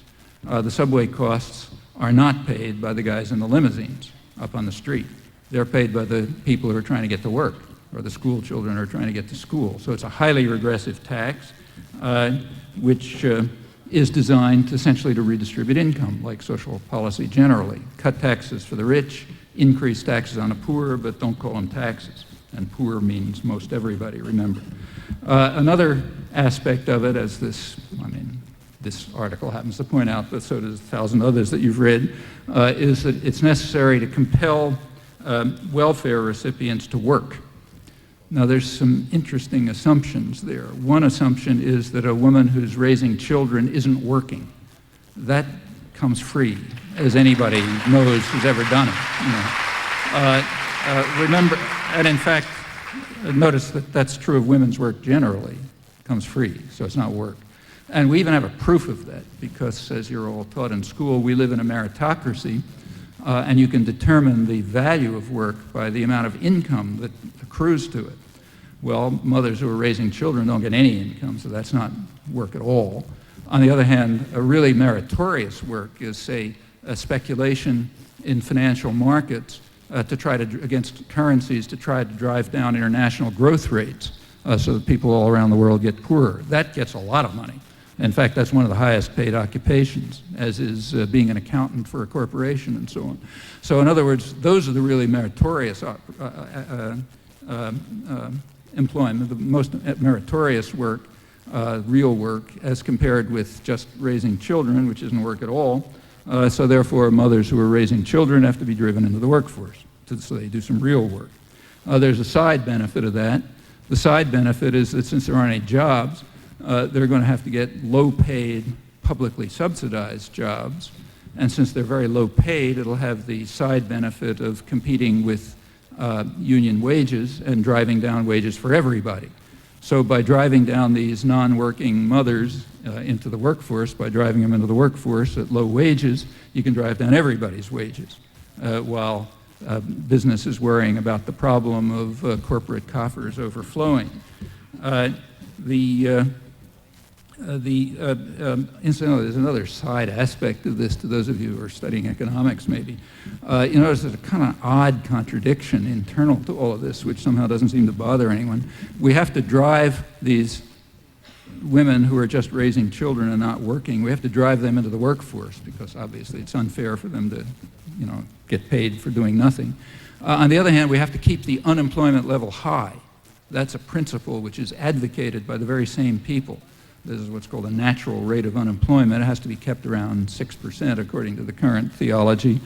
The subway costs are not paid by the guys in the limousines up on the street. They're paid by the people who are trying to get to work, or the school children who are trying to get to school. So it's a highly regressive tax, which is designed essentially to redistribute income, like social policy generally. Cut taxes for the rich, increase taxes on the poor, but don't call them taxes. And poor means most everybody, remember. Another aspect of it, as this article happens to point out, but so does 1,000 others that you've read, is that it's necessary to compel welfare recipients to work. Now, there's some interesting assumptions there. One assumption is that a woman who's raising children isn't working. That comes free, as anybody knows who's ever done it. Remember, and in fact, notice that that's true of women's work generally. It comes free, so it's not work. And we even have a proof of that, because as you're all taught in school, we live in a meritocracy, and you can determine the value of work by the amount of income that accrues to it. Well, mothers who are raising children don't get any income, so that's not work at all. On the other hand, a really meritorious work is, say, a speculation in financial markets against currencies to try to drive down international growth rates so that people all around the world get poorer. That gets a lot of money. In fact, that's one of the highest paid occupations, as is being an accountant for a corporation and so on. So in other words, those are the really meritorious employment, the most meritorious work, real work, as compared with just raising children, which isn't work at all. So therefore, mothers who are raising children have to be driven into the workforce. so they do some real work. There's a side benefit of that. The side benefit is that since there aren't any jobs, they're going to have to get low-paid, publicly subsidized jobs. And since they're very low-paid, it'll have the side benefit of competing with union wages and driving down wages for everybody. So by driving down these non-working mothers into the workforce, by driving them into the workforce at low wages, you can drive down everybody's wages, while business is worrying about the problem of corporate coffers overflowing. Incidentally, there's another side aspect of this to those of you who are studying economics, maybe. You notice there's a kind of odd contradiction internal to all of this, which somehow doesn't seem to bother anyone. We have to drive these women who are just raising children and not working, we have to drive them into the workforce because obviously it's unfair for them to, get paid for doing nothing. On the other hand, we have to keep the unemployment level high. That's a principle which is advocated by the very same people. This is what's called a natural rate of unemployment. It has to be kept around 6% according to the current theology,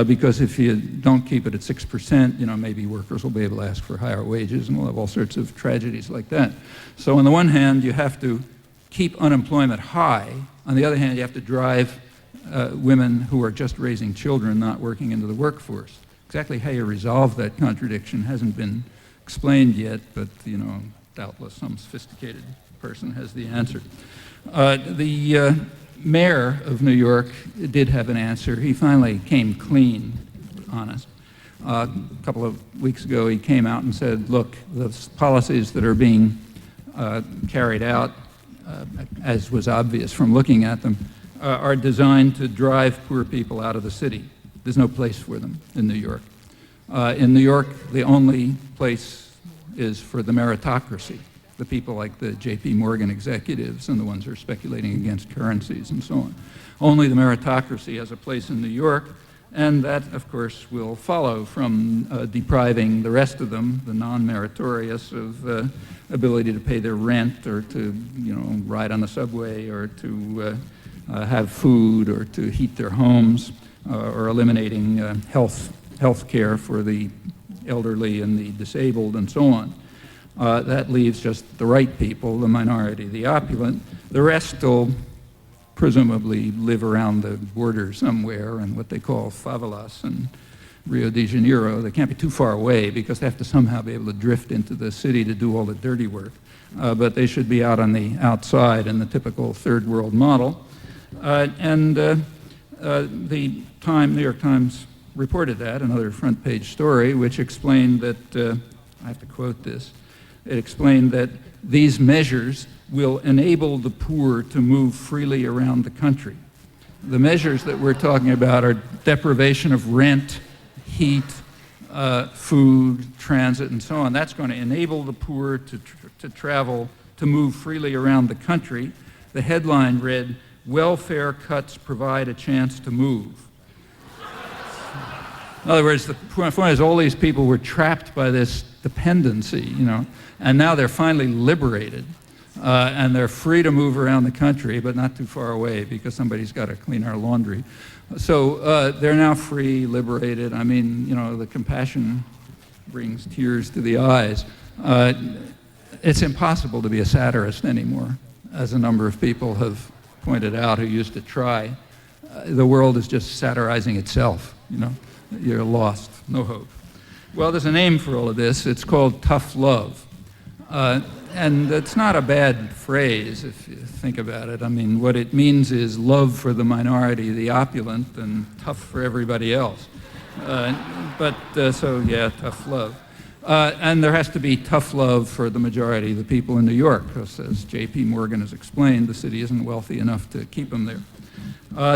because if you don't keep it at 6%, maybe workers will be able to ask for higher wages and we'll have all sorts of tragedies like that. So on the one hand, you have to keep unemployment high. On the other hand, you have to drive women who are just raising children not working into the workforce. Exactly how you resolve that contradiction hasn't been explained yet, but doubtless some sophisticated person has the answer. The mayor of New York did have an answer. He finally came clean, honest. A couple of weeks ago, he came out and said, look, the policies that are being carried out, as was obvious from looking at them, are designed to drive poor people out of the city. There's no place for them in New York. In New York, the only place is for the meritocracy, the people like the J.P. Morgan executives and the ones who are speculating against currencies and so on. Only the meritocracy has a place in New York, and that, of course, will follow from depriving the rest of them, the non-meritorious, of ability to pay their rent or to, ride on the subway or to have food or to heat their homes, or eliminating health care for the elderly and the disabled and so on. That leaves just the right people, the minority, the opulent. The rest will presumably live around the border somewhere in what they call favelas in Rio de Janeiro. They can't be too far away because they have to somehow be able to drift into the city to do all the dirty work. But they should be out on the outside in the typical third world model. The New York Times reported that, another front page story, which explained that, I have to quote this, it explained that these measures will enable the poor to move freely around the country. The measures that we're talking about are deprivation of rent, heat, food, transit, and so on. That's going to enable the poor to travel, to move freely around the country. The headline read, "Welfare cuts provide a chance to move." In other words, the point is all these people were trapped by this dependency, and now they're finally liberated, and they're free to move around the country, but not too far away because somebody's got to clean our laundry. So they're now free, liberated. I mean, the compassion brings tears to the eyes. It's impossible to be a satirist anymore, as a number of people have pointed out who used to try. The world is just satirizing itself, You're lost, no hope. Well, there's a name for all of this. It's called tough love. And it's not a bad phrase if you think about it. I mean, what it means is love for the minority, the opulent, and tough for everybody else. So yeah, tough love. And there has to be tough love for the majority of the people in New York, because as J.P. Morgan has explained, the city isn't wealthy enough to keep them there.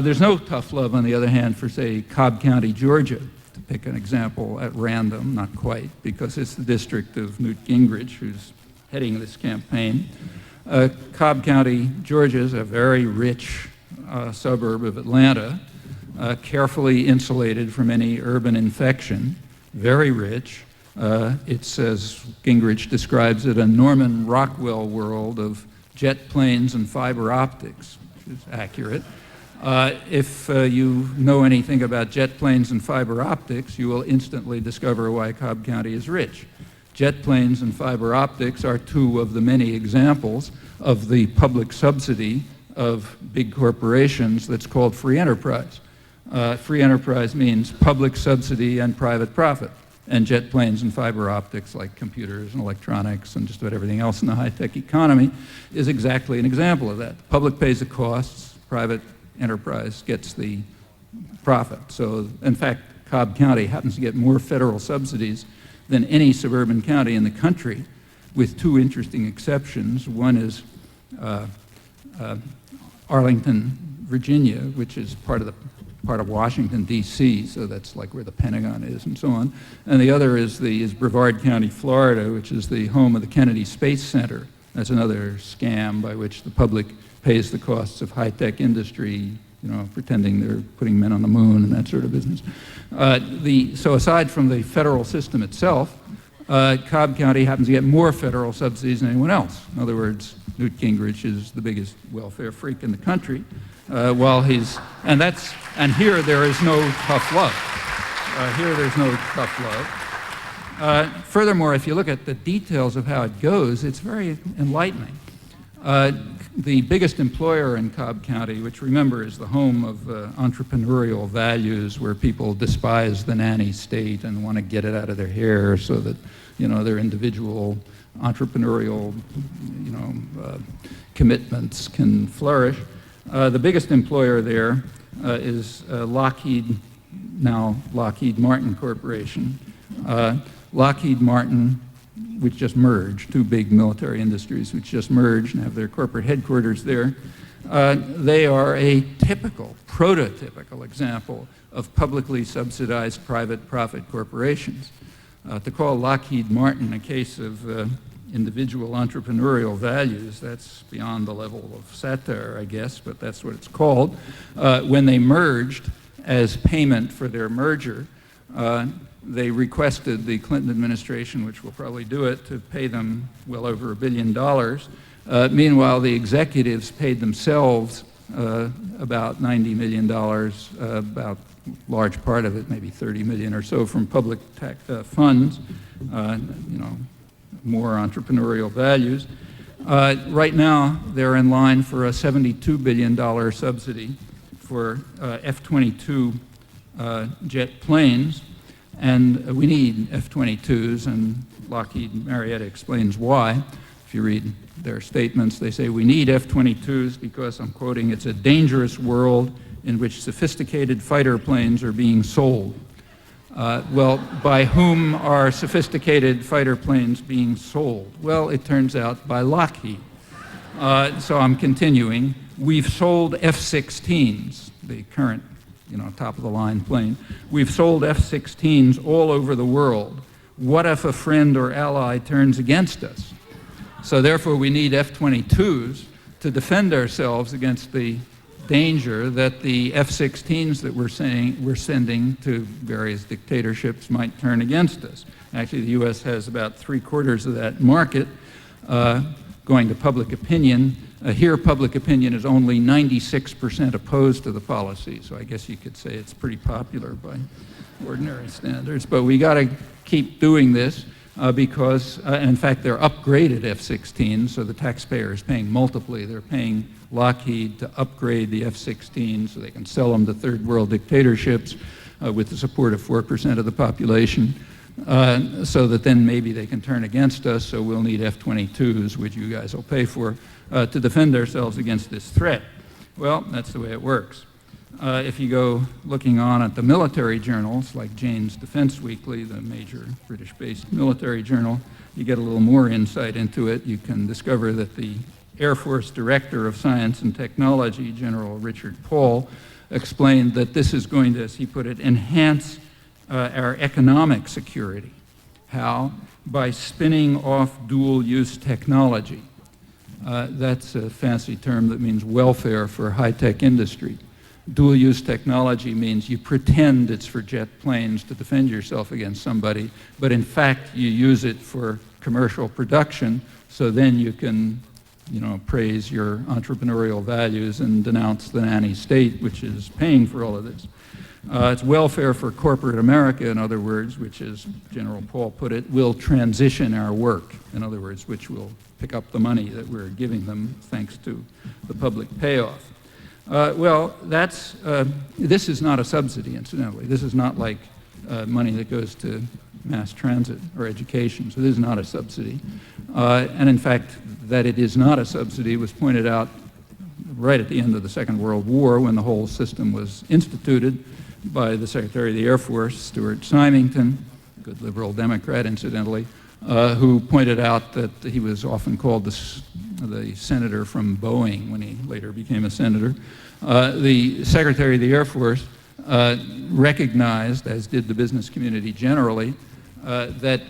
There's no tough love, on the other hand, for, say, Cobb County, Georgia, to pick an example at random, not quite, because it's the district of Newt Gingrich who's heading this campaign. Cobb County, Georgia is a very rich suburb of Atlanta, carefully insulated from any urban infection, very rich. It's, as Gingrich describes it, a Norman Rockwell world of jet planes and fiber optics, which is accurate. If you know anything about jet planes and fiber optics, you will instantly discover why Cobb County is rich. Jet planes and fiber optics are two of the many examples of the public subsidy of big corporations that's called free enterprise. Free enterprise means public subsidy and private profit. And jet planes and fiber optics, like computers and electronics and just about everything else in the high-tech economy, is exactly an example of that. The public pays the costs, private enterprise gets the profit. So, in fact, Cobb County happens to get more federal subsidies than any suburban county in the country, with two interesting exceptions. One is Arlington, Virginia, which is part of Washington, D.C., so that's like where the Pentagon is and so on. And the other is Brevard County, Florida, which is the home of the Kennedy Space Center. That's another scam by which the public pays the costs of high-tech industry, pretending they're putting men on the moon and that sort of business. So aside from the federal system itself, Cobb County happens to get more federal subsidies than anyone else. In other words, Newt Gingrich is the biggest welfare freak in the country. And here there is no tough love. Here there's no tough love. Furthermore, if you look at the details of how it goes, it's very enlightening. The biggest employer in Cobb County, which remember is the home of entrepreneurial values where people despise the nanny state and want to get it out of their hair so that their individual entrepreneurial commitments can flourish. The biggest employer there is Lockheed Martin Corporation. Lockheed Martin, which just merged, two big military industries which just merged and have their corporate headquarters there. They are a prototypical example of publicly subsidized private profit corporations. To call Lockheed Martin a case of individual entrepreneurial values, that's beyond the level of satire, I guess, but that's what it's called. When they merged as payment for their merger, they requested the Clinton administration, which will probably do it, to pay them well over $1 billion. Meanwhile, the executives paid themselves about $90 million, about large part of it, maybe 30 million or so, from public funds, more entrepreneurial values. Right now, they're in line for a $72 billion subsidy for F-22 jet planes. And we need F-22s, and Lockheed Marietta explains why. If you read their statements, they say, we need F-22s because, I'm quoting, it's a dangerous world in which sophisticated fighter planes are being sold. Well, by whom are sophisticated fighter planes being sold? Well, it turns out by Lockheed. So I'm continuing. We've sold F-16s, the current top-of-the-line plane. We've sold F-16s all over the world. What if a friend or ally turns against us? So therefore, we need F-22s to defend ourselves against the danger that the F-16s that we're sending to various dictatorships might turn against us. Actually, the U.S. has about 3/4 of that market going to public opinion. Here, public opinion is only 96% opposed to the policy, so I guess you could say it's pretty popular by ordinary standards. But we got to keep doing this because, in fact, they're upgraded F-16s, so the taxpayer is paying multiply. They're paying Lockheed to upgrade the F-16 so they can sell them to third world dictatorships with the support of 4% of the population. So that then maybe they can turn against us, so we'll need F-22s, which you guys will pay for, to defend ourselves against this threat. Well, that's the way it works. If you go looking on at the military journals, like Jane's Defense Weekly, the major British-based military journal, you get a little more insight into it. You can discover that the Air Force Director of Science and Technology, General Richard Paul, explained that this is going to, as he put it, enhance our economic security. How? By spinning off dual-use technology. That's a fancy term that means welfare for high-tech industry. Dual-use technology means you pretend it's for jet planes to defend yourself against somebody, but in fact you use it for commercial production, so then you can praise your entrepreneurial values and denounce the nanny state, which is paying for all of this. It's welfare for corporate America, in other words, which, as General Paul put it, will transition our work, in other words, which will pick up the money that we're giving them thanks to the public payoff. This is not a subsidy, incidentally. This is not like money that goes to mass transit or education, so this is not a subsidy. And in fact, that it is not a subsidy was pointed out right at the end of the Second World War when the whole system was instituted by the Secretary of the Air Force, Stuart Symington, a good liberal Democrat, incidentally, who pointed out that he was often called the senator from Boeing when he later became a senator. The Secretary of the Air Force recognized, as did the business community generally, that,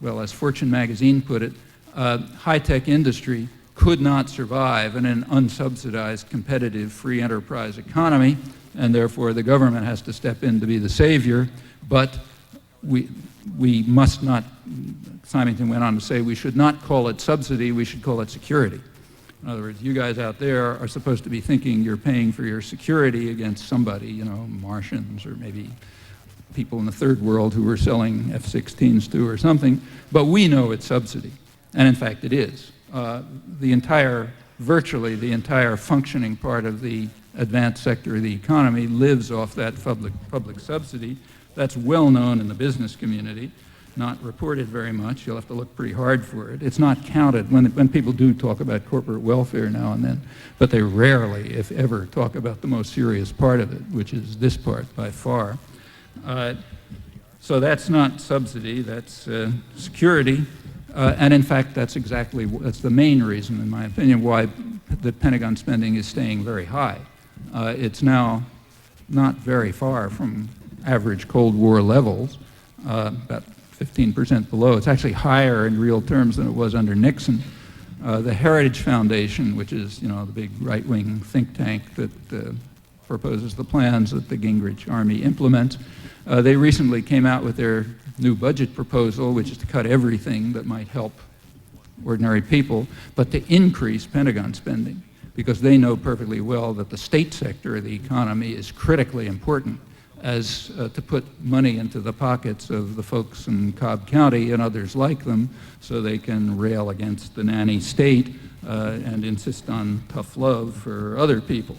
well, as Fortune magazine put it, high-tech industry could not survive in an unsubsidized, competitive, free enterprise economy, and therefore the government has to step in to be the savior, but we must not, Symington went on to say, we should not call it subsidy, we should call it security. In other words, you guys out there are supposed to be thinking you're paying for your security against somebody, Martians or maybe people in the third world who we're selling F-16s to or something, but we know it's subsidy, and in fact it is. Virtually the entire functioning part of the advanced sector of the economy lives off that public subsidy. That's well known in the business community, not reported very much. You'll have to look pretty hard for it. It's not counted when people do talk about corporate welfare now and then, but they rarely, if ever, talk about the most serious part of it, which is this part by far. So that's not subsidy, that's security. And in fact, that's the main reason, in my opinion, why the Pentagon spending is staying very high. It's now not very far from average Cold War levels, about 15% below. It's actually higher in real terms than it was under Nixon. The Heritage Foundation, which is the big right-wing think tank that proposes the plans that the Gingrich Army implements, they recently came out with their new budget proposal, which is to cut everything that might help ordinary people, but to increase Pentagon spending, because they know perfectly well that the state sector of the economy is critically important as to put money into the pockets of the folks in Cobb County and others like them so they can rail against the nanny state and insist on tough love for other people.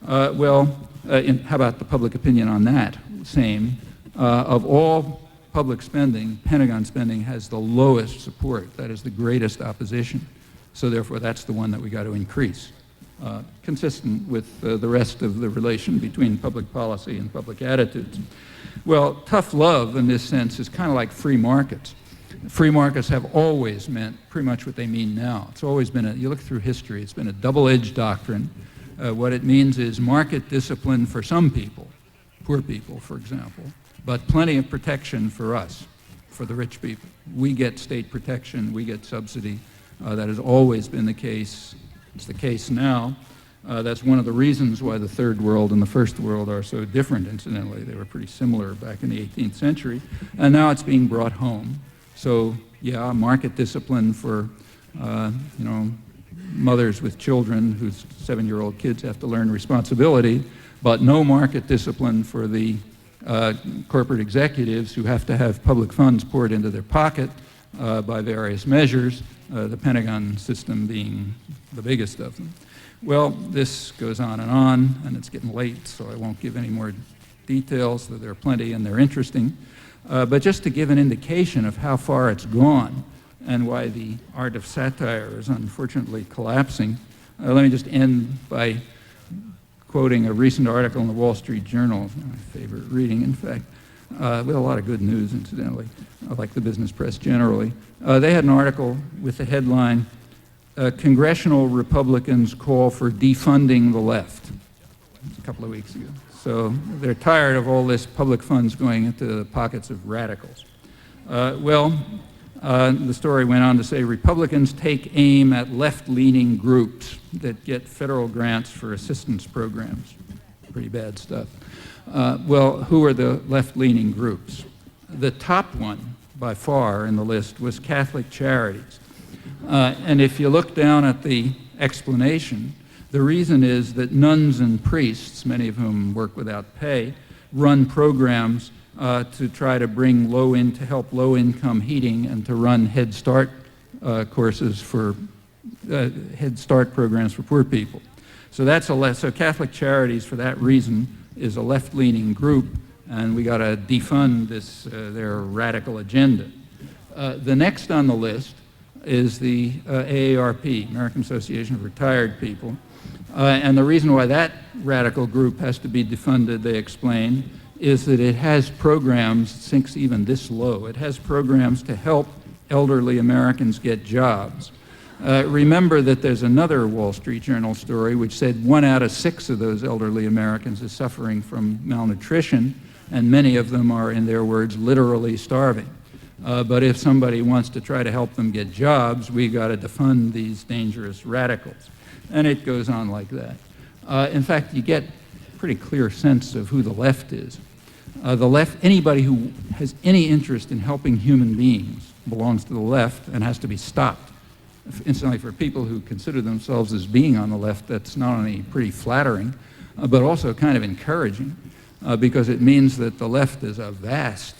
How about the public opinion on that? Same. Of all public spending, Pentagon spending has the lowest support. That is the greatest opposition. So therefore, that's the one that we got to increase, consistent with the rest of the relation between public policy and public attitudes. Well, tough love in this sense is kind of like free markets. Free markets have always meant pretty much what they mean now. It's always been you look through history, it's been a double-edged doctrine. What it means is market discipline for some people, poor people, for example, but plenty of protection for us, for the rich people. We get state protection, we get subsidy. That has always been the case. It's the case now. That's one of the reasons why the third world and the first world are so different, incidentally. They were pretty similar back in the 18th century, and now it's being brought home. So, yeah, market discipline for, mothers with children whose 7-year-old kids have to learn responsibility, but no market discipline for the corporate executives who have to have public funds poured into their pocket by various measures, the Pentagon system being the biggest of them. Well, this goes on, and it's getting late, so I won't give any more details, though there are plenty and they're interesting. But just to give an indication of how far it's gone and why the art of satire is unfortunately collapsing, let me just end by quoting a recent article in the Wall Street Journal, my favorite reading, in fact, with a lot of good news, incidentally, like the business press generally. They had an article with the headline, Congressional Republicans Call for Defunding the Left. A couple of weeks ago. So they're tired of all this public funds going into the pockets of radicals. The story went on to say Republicans take aim at left-leaning groups that get federal grants for assistance programs. Pretty bad stuff. Who are the left-leaning groups? The top one, by far, in the list was Catholic Charities. And if you look down at the explanation, the reason is that nuns and priests, many of whom work without pay, run programs to try to bring to help low-income heating and to run Head Start courses for Head Start programs for poor people. So so Catholic Charities, for that reason, is a left-leaning group, and we got to defund their radical agenda. The next on the list is the AARP, American Association of Retired People. And the reason why that radical group has to be defunded, they explain, is that it has programs, sinks even this low, it has programs to help elderly Americans get jobs. Remember that there's another Wall Street Journal story which said 1 out of 6 of those elderly Americans is suffering from malnutrition, and many of them are, in their words, literally starving. But if somebody wants to try to help them get jobs, we got to defund these dangerous radicals. And it goes on like that. In fact, you get a pretty clear sense of who the left is. The left, anybody who has any interest in helping human beings belongs to the left and has to be stopped. Incidentally, for people who consider themselves as being on the left, that's not only pretty flattering, but also kind of encouraging, because it means that the left is a vast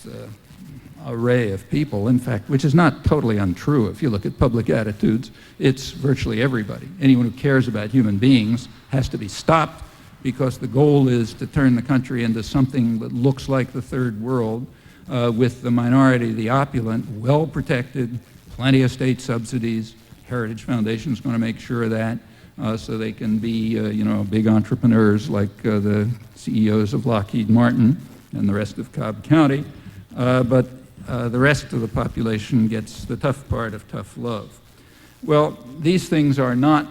array of people, in fact, which is not totally untrue. If you look at public attitudes, it's virtually everybody. Anyone who cares about human beings has to be stopped, because the goal is to turn the country into something that looks like the third world, with the minority, the opulent, well protected, plenty of state subsidies. Heritage Foundation is going to make sure of that, so they can be, big entrepreneurs like the CEOs of Lockheed Martin and the rest of Cobb County. But the rest of the population gets the tough part of tough love. Well, these things are not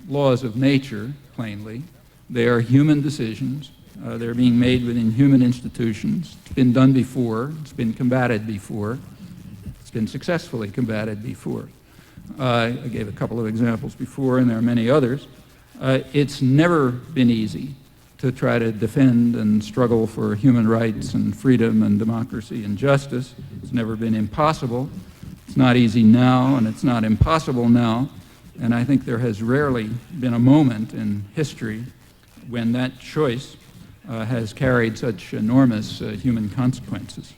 laws of nature, plainly. They are human decisions. They're being made within human institutions. It's been done before. It's been combated before. It's been successfully combated before. I gave a couple of examples before, and there are many others. It's never been easy to try to defend and struggle for human rights and freedom and democracy and justice. It's never been impossible. It's not easy now, and it's not impossible now. And I think there has rarely been a moment in history when that choice has carried such enormous human consequences.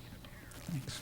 Thanks.